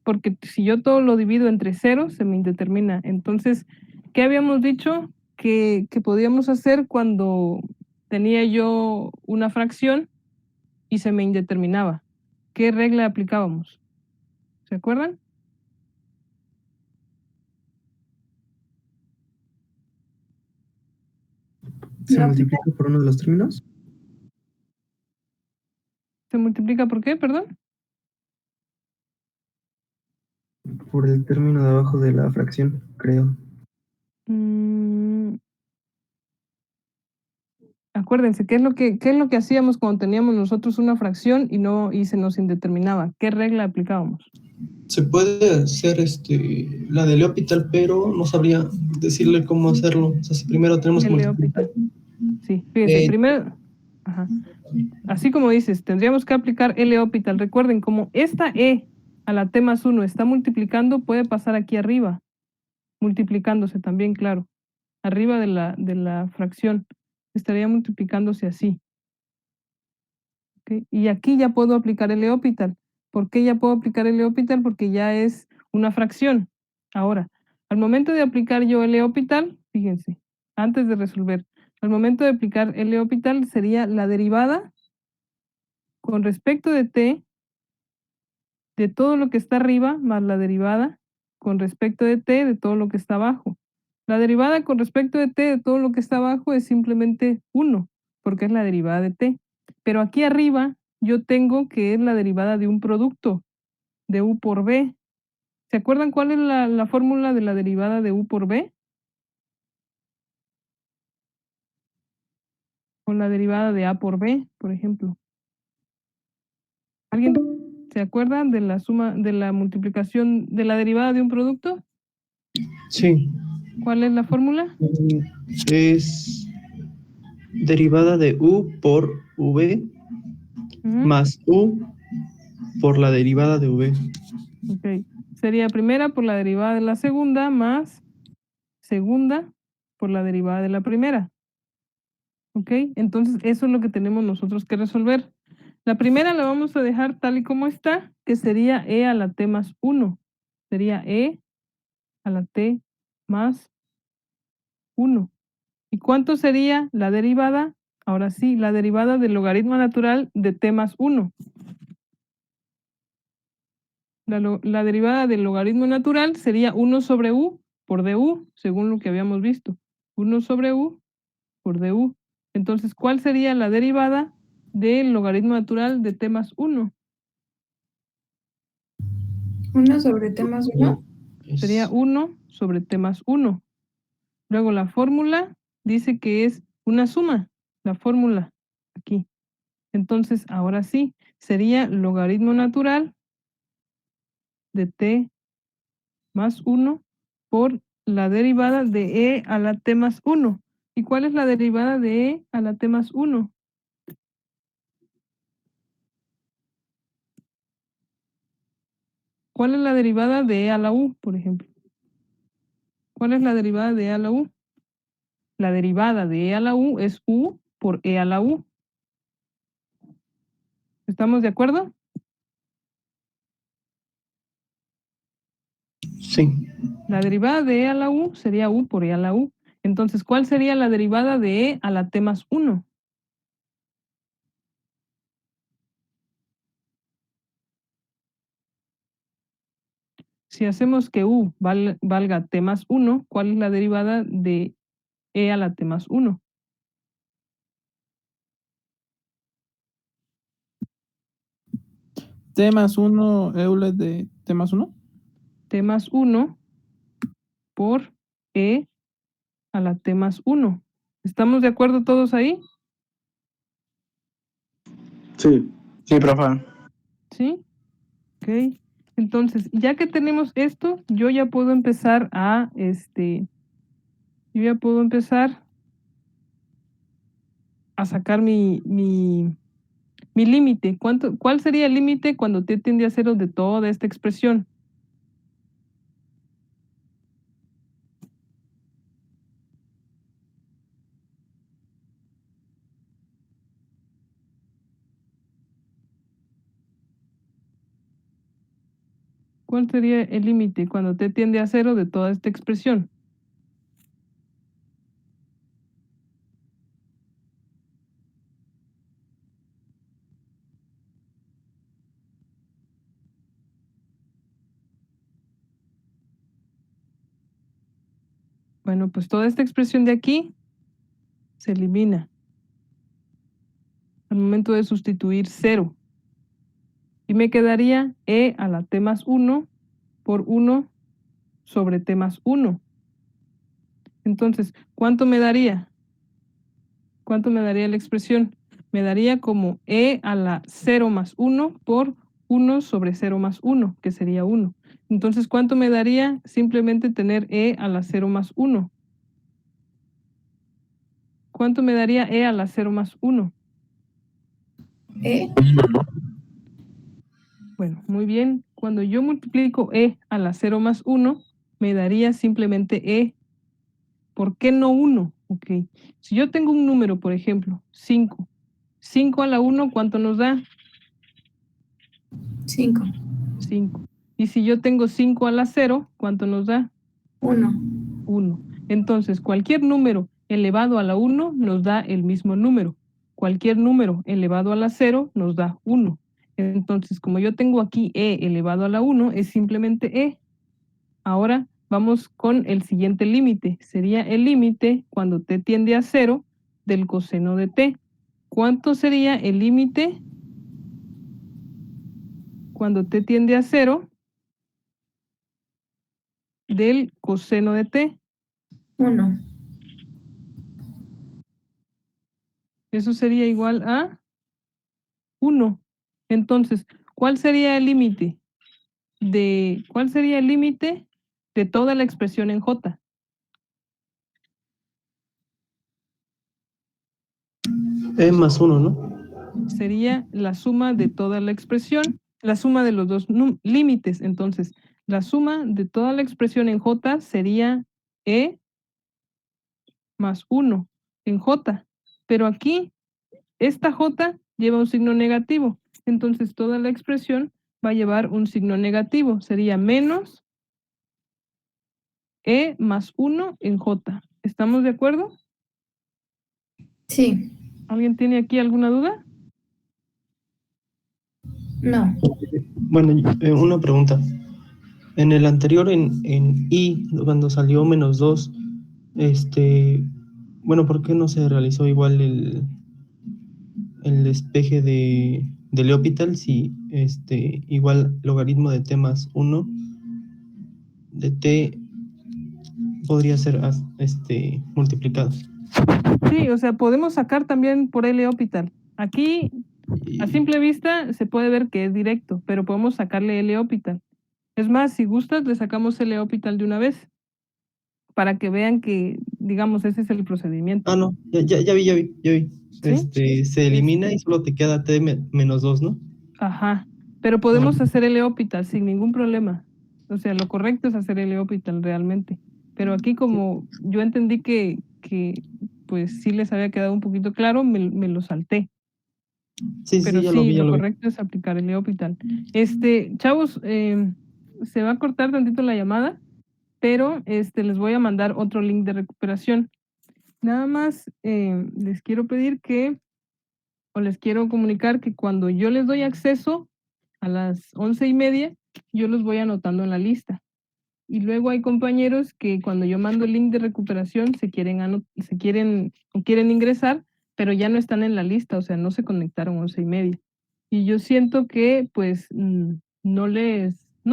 Speaker 2: Porque si yo todo lo divido entre 0, se me indetermina. Entonces, ¿qué habíamos dicho que podíamos hacer cuando tenía yo una fracción y se me indeterminaba? ¿Qué regla aplicábamos? ¿Se acuerdan?
Speaker 4: ¿Se multiplica por uno de los términos?
Speaker 2: ¿Se multiplica por qué, perdón?
Speaker 4: Por el término de abajo de la fracción, creo.
Speaker 2: Acuérdense, ¿qué es lo que hacíamos cuando teníamos nosotros una fracción y se nos indeterminaba? ¿Qué regla aplicábamos?
Speaker 12: Se puede hacer la de L'Hopital, pero no sabría decirle cómo hacerlo. O sea, si primero tenemos que multiplicar.
Speaker 2: Sí, fíjense,
Speaker 4: Eh,
Speaker 2: primero, ajá, así como dices, tendríamos que aplicar L'Hopital. Recuerden, como esta E a la T más 1 está multiplicando, puede pasar aquí arriba, multiplicándose también, claro, arriba de la fracción, estaría multiplicándose así. ¿Ok? Y aquí ya puedo aplicar L'Hopital. ¿Por qué ya puedo aplicar L'Hopital? Porque ya es una fracción. Ahora, al momento de aplicar yo L'Hopital, fíjense, antes de resolver, al momento de aplicar L'Hopital sería la derivada con respecto de t de todo lo que está arriba más la derivada con respecto de t de todo lo que está abajo. La derivada con respecto de t de todo lo que está abajo es simplemente 1, porque es la derivada de t. Pero aquí arriba yo tengo que es la derivada de un producto, de u por b. ¿Se acuerdan cuál es la fórmula de la derivada de u por b? O la derivada de a por b, por ejemplo. ¿Alguien se acuerda de la suma, de la multiplicación, de la derivada de un producto?
Speaker 4: sí.
Speaker 2: ¿Cuál es la fórmula?
Speaker 4: Es derivada de u por v más u por la derivada de v.
Speaker 2: Ok. Sería primera por la derivada de la segunda más segunda por la derivada de la primera. ¿Ok? Entonces eso es lo que tenemos nosotros que resolver. La primera la vamos a dejar tal y como está, que sería e a la t más 1. Sería e a la t más 1. ¿Y cuánto sería la derivada? Ahora sí, la derivada del logaritmo natural de t más 1. La derivada del logaritmo natural sería 1 sobre u por du, según lo que habíamos visto. 1 sobre u por du. Entonces, ¿cuál sería la derivada del logaritmo natural de t más 1?
Speaker 3: 1 sobre t más 1.
Speaker 2: Sería 1 sobre t más 1. Luego la fórmula dice que es una suma, la fórmula aquí. Entonces, ahora sí, sería logaritmo natural de t más 1 por la derivada de e a la t más 1. ¿Y cuál es la derivada de e a la t más 1? ¿Cuál es la derivada de e a la u, por ejemplo? ¿Cuál es la derivada de e a la u? La derivada de e a la u es u por e a la u. ¿Estamos de acuerdo?
Speaker 4: Sí.
Speaker 2: La derivada de e a la u sería u por e a la u. Entonces, ¿cuál sería la derivada de e a la t más 1? Si hacemos que u valga t más 1, ¿cuál es la derivada de e a la t más 1?
Speaker 10: T más 1, Euler de T más 1.
Speaker 2: T más 1 por e a la t más 1. ¿Estamos de acuerdo todos ahí?
Speaker 6: Sí. Sí, profe.
Speaker 2: ¿Sí? Ok. Entonces, ya que tenemos esto, yo ya puedo empezar a, yo ya puedo empezar a sacar mi límite. ¿Cuál sería el límite cuando t tiende a 0 de toda esta expresión? ¿Cuál sería el límite cuando t tiende a 0 de toda esta expresión? Bueno, pues toda esta expresión de aquí se elimina al momento de sustituir 0. Y me quedaría e a la t más 1 por 1 sobre t más 1. Entonces, ¿cuánto me daría? ¿Cuánto me daría la expresión? Me daría como e a la 0 más 1 por 1 sobre 0 más 1, que sería 1. Entonces, ¿cuánto me daría simplemente tener e a la 0 más 1? ¿cuánto me daría e a la 0 más 1?
Speaker 3: ¿Eh?
Speaker 2: Bueno, muy bien. Cuando yo multiplico e a la 0 más 1, me daría simplemente e. ¿Por qué no 1? Ok. Si yo tengo un número, por ejemplo, 5. 5 a la 1, ¿cuánto nos da?
Speaker 3: 5.
Speaker 2: 5. Y si yo tengo 5 a la 0, ¿cuánto nos da?
Speaker 3: 1.
Speaker 2: 1. Entonces, cualquier número elevado a la 1 nos da el mismo número. Cualquier número elevado a la 0 nos da 1. Entonces, como yo tengo aquí e elevado a la 1, es simplemente e. Ahora vamos con el siguiente límite. Sería el límite cuando t tiende a 0 del coseno de t. ¿Cuánto sería el límite cuando t tiende a 0 del coseno de t?
Speaker 3: 1.
Speaker 2: Eso sería igual a 1. Entonces, ¿cuál sería el límite de toda la expresión en j?
Speaker 4: E más 1, ¿no?
Speaker 2: Sería la suma de toda la expresión, la suma de los dos límites. Entonces, la suma de toda la expresión en j sería e más 1 en j. Pero aquí, esta j lleva un signo negativo. Entonces, toda la expresión va a llevar un signo negativo. Sería menos e más 1 en j. ¿Estamos de acuerdo?
Speaker 3: Sí.
Speaker 2: ¿Alguien tiene aquí alguna duda?
Speaker 3: No.
Speaker 4: Bueno, una pregunta. En el anterior, en I, cuando salió menos 2, bueno, ¿por qué no se realizó igual el despeje de L'Hopital si igual logaritmo de t más 1 de t podría ser multiplicado?
Speaker 2: Sí, o sea, podemos sacar también por L'Hopital. Aquí, a simple vista, se puede ver que es directo, pero podemos sacarle L'Hopital. Es más, si gustas, le sacamos L'Hopital de una vez, para que vean que, digamos, ese es el procedimiento.
Speaker 4: Ah, no, ya vi.
Speaker 2: ¿Sí?
Speaker 4: Se elimina y solo te queda t menos 2, ¿no?
Speaker 2: Ajá, pero podemos hacer L'Hopital sin ningún problema. O sea, lo correcto es hacer L'Hopital realmente. Pero aquí como yo entendí que pues sí les había quedado un poquito claro, me lo salté. Pero
Speaker 4: Ya
Speaker 2: sí,
Speaker 4: lo
Speaker 2: lo
Speaker 4: vi.
Speaker 2: correcto es aplicar L'Hopital. Chavos, se va a cortar tantito la llamada, pero les voy a mandar otro link de recuperación. Nada más les quiero pedir o les quiero comunicar que cuando yo les doy acceso a las 11:30, yo los voy anotando en la lista. Y luego hay compañeros que cuando yo mando el link de recuperación quieren ingresar, pero ya no están en la lista, o sea, no se conectaron 11:30. Y yo siento que pues no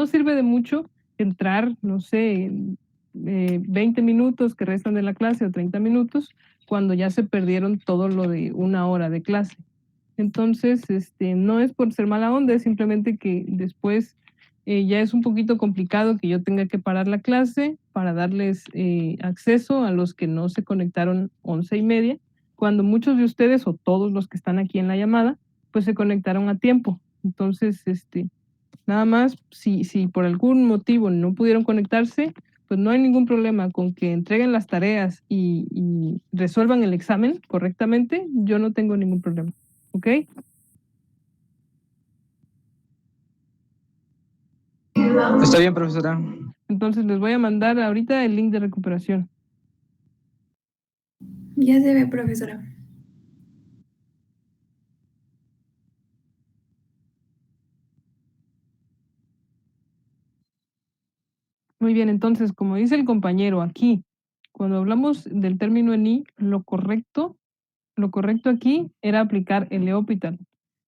Speaker 2: sirve de mucho entrar, no sé, 20 minutos que restan de la clase o 30 minutos, cuando ya se perdieron todo lo de una hora de clase. Entonces, no es por ser mala onda, es simplemente que después ya es un poquito complicado que yo tenga que parar la clase para darles acceso a los que no se conectaron 11:30, cuando muchos de ustedes o todos los que están aquí en la llamada, pues se conectaron a tiempo. Entonces, nada más, si por algún motivo no pudieron conectarse, pues no hay ningún problema con que entreguen las tareas y resuelvan el examen correctamente, yo no tengo ningún problema. ¿Ok?
Speaker 6: Está bien, profesora.
Speaker 2: Entonces les voy a mandar ahorita el link de recuperación.
Speaker 3: Ya se ve, profesora.
Speaker 2: Muy bien, entonces, como dice el compañero aquí, cuando hablamos del término en I, lo correcto aquí era aplicar el L'Hopital.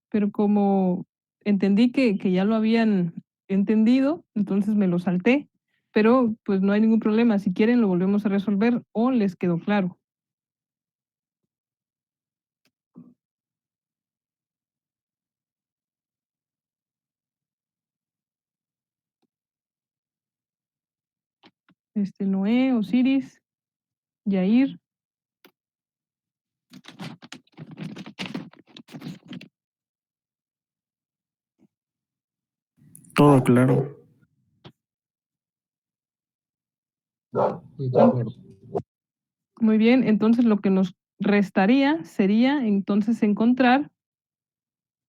Speaker 2: Pero como entendí que ya lo habían entendido, entonces me lo salté. Pero pues no hay ningún problema. Si quieren lo volvemos a resolver o les quedó claro. Noé, Osiris, Yair.
Speaker 11: Todo claro.
Speaker 2: Muy bien, entonces lo que nos restaría sería entonces encontrar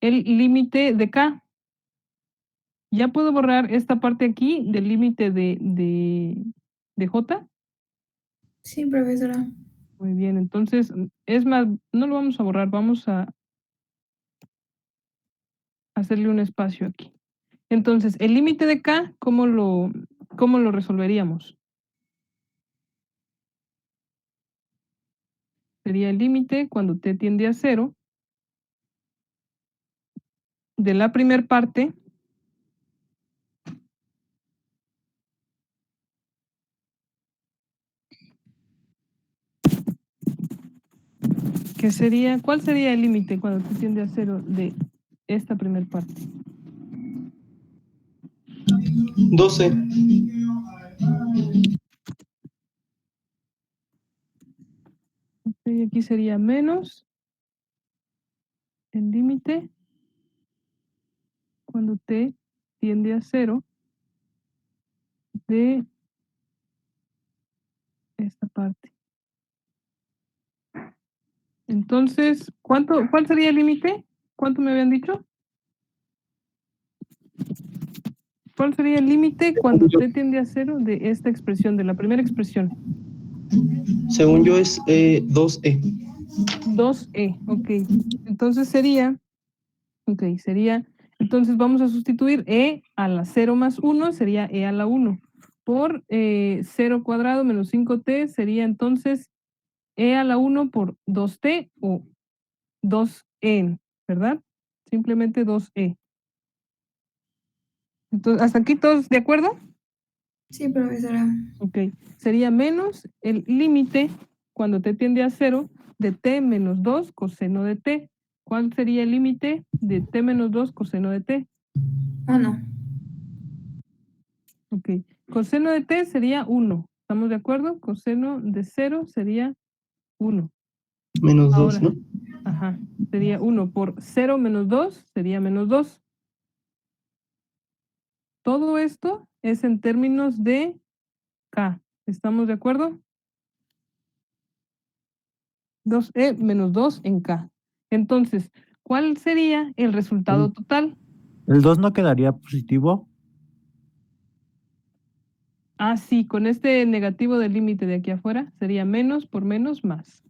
Speaker 2: el límite de K. Ya puedo borrar esta parte aquí del límite de J.
Speaker 3: Sí, profesora.
Speaker 2: Muy bien, entonces, es más, no lo vamos a borrar, vamos a hacerle un espacio aquí. Entonces, el límite de K, cómo lo resolveríamos? Sería el límite cuando t tiende a 0 de la primer parte que sería, ¿cuál sería el límite cuando t tiende a 0 de esta primer parte?
Speaker 12: 12.
Speaker 2: Ok, aquí sería menos el límite cuando t tiende a 0 de esta parte. Entonces, ¿cuál sería el límite? ¿Cuánto me habían dicho? ¿Cuál sería el límite cuando t tiende a 0 de esta expresión, de la primera expresión?
Speaker 12: Según yo es 2E.
Speaker 2: 2e, ok. Entonces sería, entonces vamos a sustituir e a la 0 más 1, sería e a la 1. Por 0 cuadrado menos 5t sería entonces e a la 1 por 2t o 2e, ¿verdad? Simplemente 2e. Entonces, ¿hasta aquí todos de acuerdo?
Speaker 3: Sí, profesora.
Speaker 2: Ok, sería menos el límite cuando t tiende a 0 de t menos 2 coseno de t. ¿Cuál sería el límite de t menos 2 coseno de t?
Speaker 3: 1.
Speaker 2: Ok, coseno de t sería 1. ¿Estamos de acuerdo? Coseno de 0 sería 1.
Speaker 12: Menos 2,
Speaker 2: Ahora,
Speaker 12: ¿no?
Speaker 2: ajá, sería 1 por 0 menos 2 sería menos 2. Todo esto es en términos de k. ¿Estamos de acuerdo? 2e menos 2 en k. Entonces, ¿cuál sería el resultado total?
Speaker 11: ¿El 2 no quedaría positivo?
Speaker 2: Ah, sí, con este negativo del límite de aquí afuera sería menos por menos más.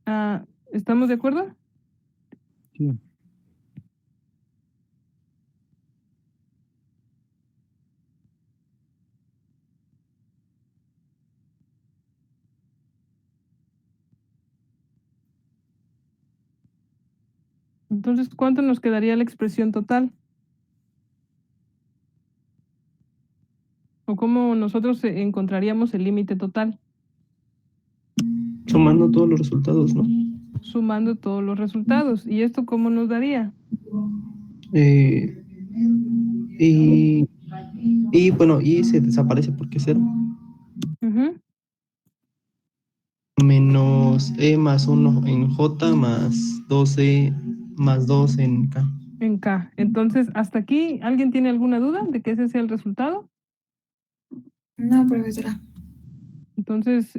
Speaker 2: Ah, ¿estamos de acuerdo?
Speaker 11: Sí.
Speaker 2: Entonces, ¿cuánto nos quedaría la expresión total? ¿O cómo nosotros encontraríamos el límite total?
Speaker 12: Sumando todos los resultados, ¿no?
Speaker 2: Sumando todos los resultados. ¿Y esto cómo nos daría?
Speaker 12: Eh, y bueno, y se desaparece porque es 0.
Speaker 2: Ujú.
Speaker 12: Menos E más 1 en J más 2E más 2 en K.
Speaker 2: En K. Entonces, ¿hasta aquí alguien tiene alguna duda de que ese sea el resultado?
Speaker 3: No, profesora.
Speaker 2: Entonces,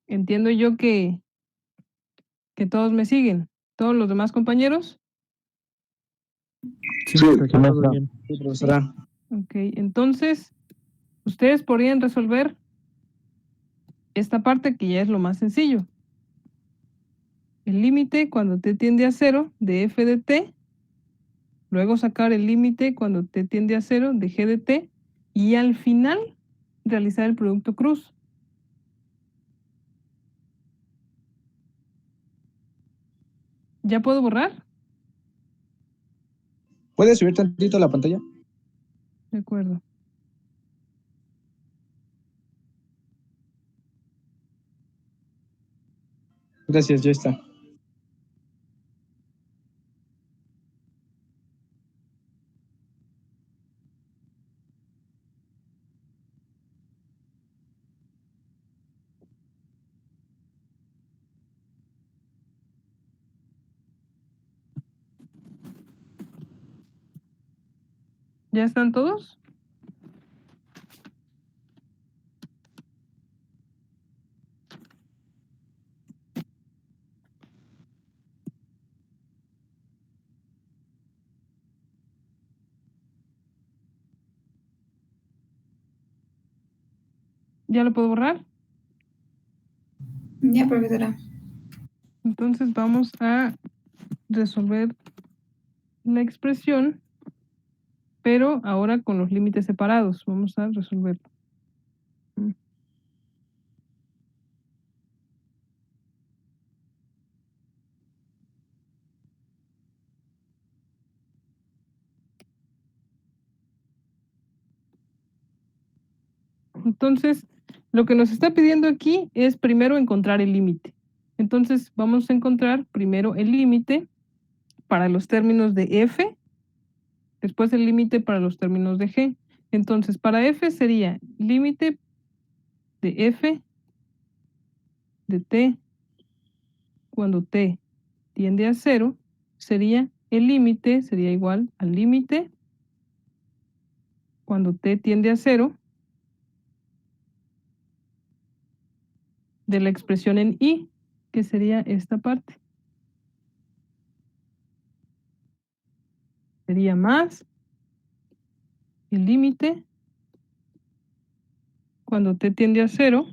Speaker 2: entiendo yo que todos me siguen. ¿Todos los demás compañeros?
Speaker 11: Sí, maestra, todo bien.
Speaker 6: Sí, profesora.
Speaker 2: Ok, entonces, ustedes podrían resolver esta parte que ya es lo más sencillo. El límite cuando t tiende a 0 de f de t, luego sacar el límite cuando t tiende a 0 de g de t, y al final realizar el producto cruz. ¿Ya puedo borrar?
Speaker 6: ¿Puedes subir tantito la pantalla?
Speaker 2: De acuerdo.
Speaker 6: Gracias, ya está.
Speaker 2: ¿Ya están todos? ¿Ya lo puedo borrar?
Speaker 3: Ya, profesora.
Speaker 2: Entonces vamos a resolver la expresión, pero ahora con los límites separados. Vamos a resolverlo. Entonces, lo que nos está pidiendo aquí es primero encontrar el límite. Entonces, vamos a encontrar primero el límite para los términos de f, después el límite para los términos de g. Entonces, para f sería límite de f de t cuando t tiende a 0, sería el límite, sería igual al límite cuando t tiende a 0 de la expresión en y, que sería esta parte. Sería más el límite cuando t tiende a 0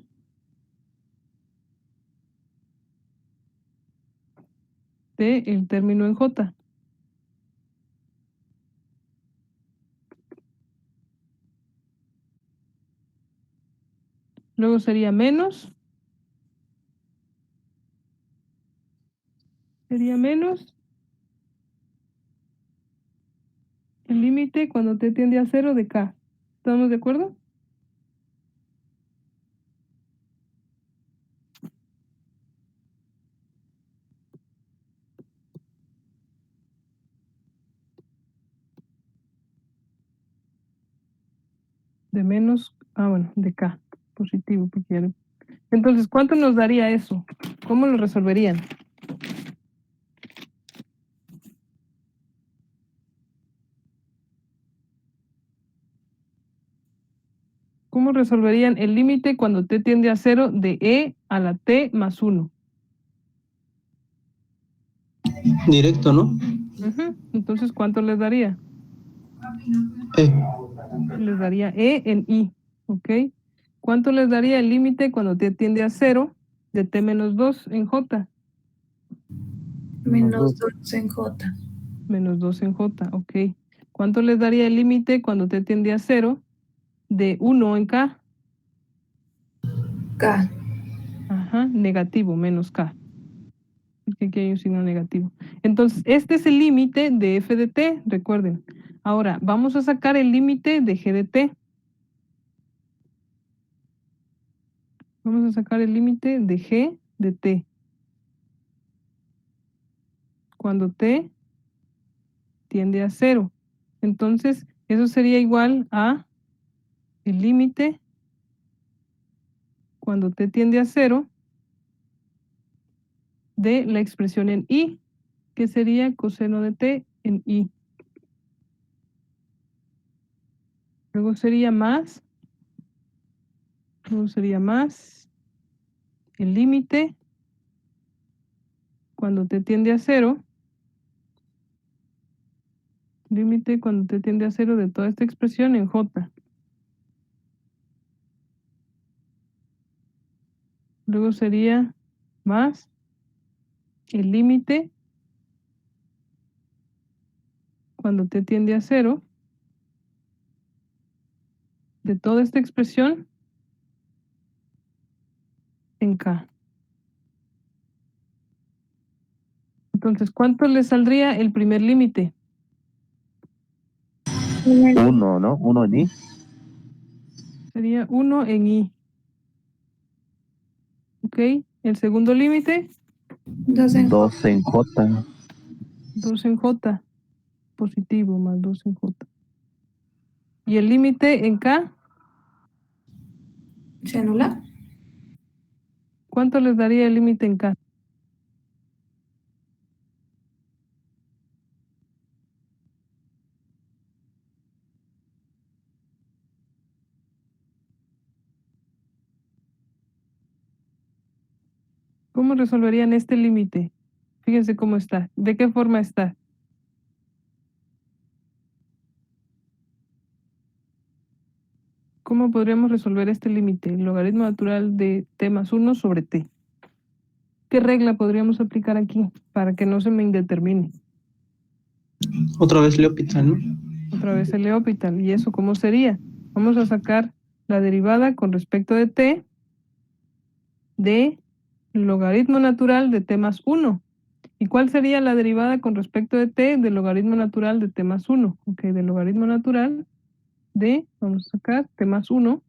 Speaker 2: de el término en j. Luego sería menos el límite cuando t tiende a 0 de k. ¿Estamos de acuerdo? De menos, bueno, de k, positivo, que quiero. Entonces, ¿cuánto nos daría eso? ¿Cómo lo resolverían? ¿Cómo resolverían el límite cuando t tiende a 0 de e a la t más 1?
Speaker 12: Directo, ¿no?
Speaker 2: Entonces, ¿cuánto les daría?
Speaker 12: E.
Speaker 2: Les daría e en i, ¿ok? ¿Cuánto les daría el límite cuando t tiende a 0 de t menos 2 en j?
Speaker 3: Menos 2 en J.
Speaker 2: Menos 2 en j, ok. ¿Cuánto les daría el límite cuando t tiende a 0 de 1 en k?
Speaker 3: K.
Speaker 2: Ajá, negativo, menos k. Porque aquí hay un signo negativo. Entonces, este es el límite de f de t, recuerden. Ahora, vamos a sacar el límite de g de t. Vamos a sacar el límite de g de t. Cuando t tiende a 0. Entonces, eso sería igual a el límite cuando t tiende a 0 de la expresión en i, que sería coseno de t en i. Luego sería más el límite cuando t tiende a 0, límite cuando t tiende a 0 de toda esta expresión en j. Luego sería más el límite cuando t tiende a 0 de toda esta expresión en k. Entonces, ¿cuánto le saldría el primer límite?
Speaker 9: 1, ¿no? 1 en i.
Speaker 2: Sería 1 en i. ¿Ok? El segundo límite,
Speaker 3: 2 en
Speaker 9: 2 en j.
Speaker 2: 2 en j. Positivo más 2 en j. ¿Y el límite en k?
Speaker 3: ¿Se anula?
Speaker 2: ¿Cuánto les daría el límite en k? ¿Cómo resolverían este límite? Fíjense cómo está. ¿De qué forma está? ¿Cómo podríamos resolver este límite? El logaritmo natural de t más 1 sobre t. ¿Qué regla podríamos aplicar aquí para que no se me indetermine?
Speaker 12: Otra vez L'Hopital, ¿no?
Speaker 2: Otra vez el L'Hopital. ¿Y eso cómo sería? Vamos a sacar la derivada con respecto de t de logaritmo natural de t más 1. ¿Y cuál sería la derivada con respecto de t del logaritmo natural de t más 1? Ok, del logaritmo natural de, vamos a sacar t más 1.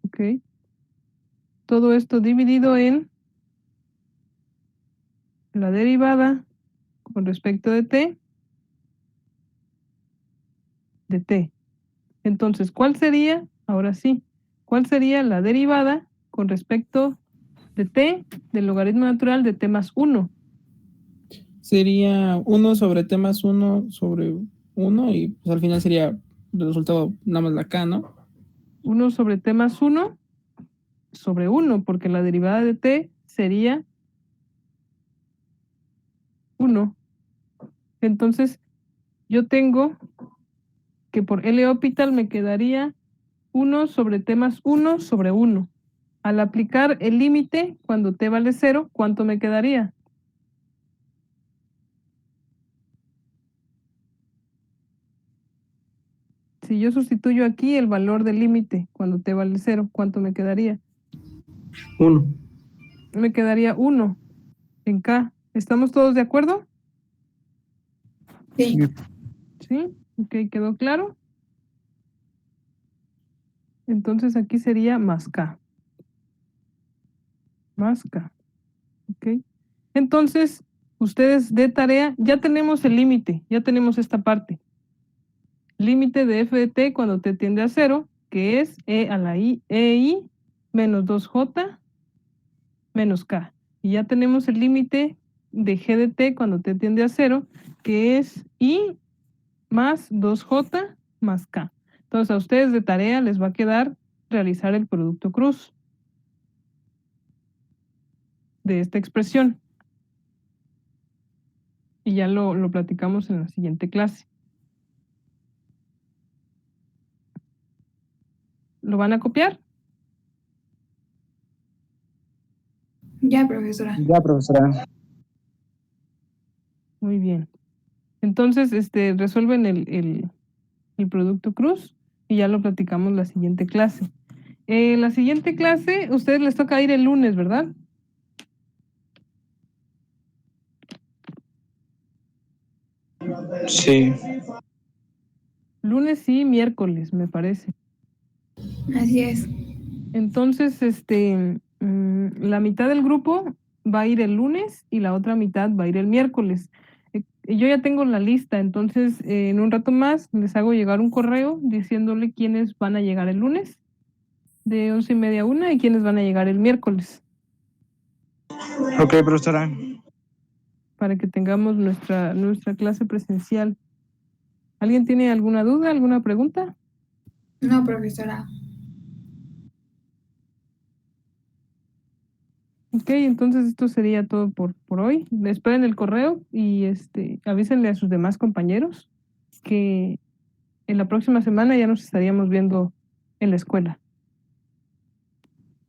Speaker 2: Ok. Todo esto dividido en la derivada con respecto de t de t. Entonces, ¿cuál sería? Ahora sí, ¿cuál sería la derivada con respecto de t del logaritmo natural de t más 1?
Speaker 10: Sería 1 sobre t más 1 sobre 1 y pues al final sería el resultado nada más la k, ¿no?
Speaker 2: 1 sobre t más 1 sobre 1, porque la derivada de t sería 1. Entonces, yo tengo que por L'Hopital me quedaría 1 sobre t más 1 sobre 1. Al aplicar el límite, cuando t vale 0, ¿cuánto me quedaría? Si yo sustituyo aquí el valor del límite, cuando t vale 0, ¿cuánto me quedaría?
Speaker 12: 1.
Speaker 2: Me quedaría 1 en k. ¿Estamos todos de acuerdo?
Speaker 3: Sí.
Speaker 2: ¿Sí? Ok, ¿quedó claro? Entonces aquí sería más k. Más k. Ok. Entonces, ustedes de tarea, ya tenemos el límite, ya tenemos esta parte. Límite de f de t cuando t tiende a 0, que es e a la i menos 2j menos k. Y ya tenemos el límite de g de t cuando t tiende a 0, que es i más 2j más k. Entonces a ustedes de tarea les va a quedar realizar el producto cruz de esta expresión. Y ya lo platicamos en la siguiente clase. ¿Lo van a copiar?
Speaker 3: Ya, profesora.
Speaker 6: Ya, profesora.
Speaker 2: Muy bien. Entonces, resuelven el producto cruz y ya lo platicamos la siguiente clase. La siguiente clase, a ustedes les toca ir el lunes, ¿verdad?
Speaker 6: Sí.
Speaker 2: Lunes y miércoles, me parece.
Speaker 3: Así es.
Speaker 2: Entonces, la mitad del grupo va a ir el lunes y la otra mitad va a ir el miércoles. Yo ya tengo la lista, entonces en un rato más les hago llegar un correo diciéndole quiénes van a llegar el lunes de 11:30 a 1 y quiénes van a llegar el miércoles,
Speaker 6: Ok, profesora.
Speaker 2: para que tengamos nuestra clase presencial. ¿Alguien tiene alguna duda, alguna pregunta?
Speaker 3: No, profesora.
Speaker 2: Ok, entonces esto sería todo por hoy. Esperen el correo y avísenle a sus demás compañeros que en la próxima semana ya nos estaríamos viendo en la escuela.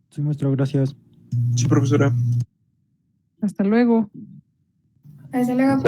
Speaker 11: Sí, maestro, gracias.
Speaker 8: Sí, profesora.
Speaker 2: Hasta luego.
Speaker 3: Hasta luego.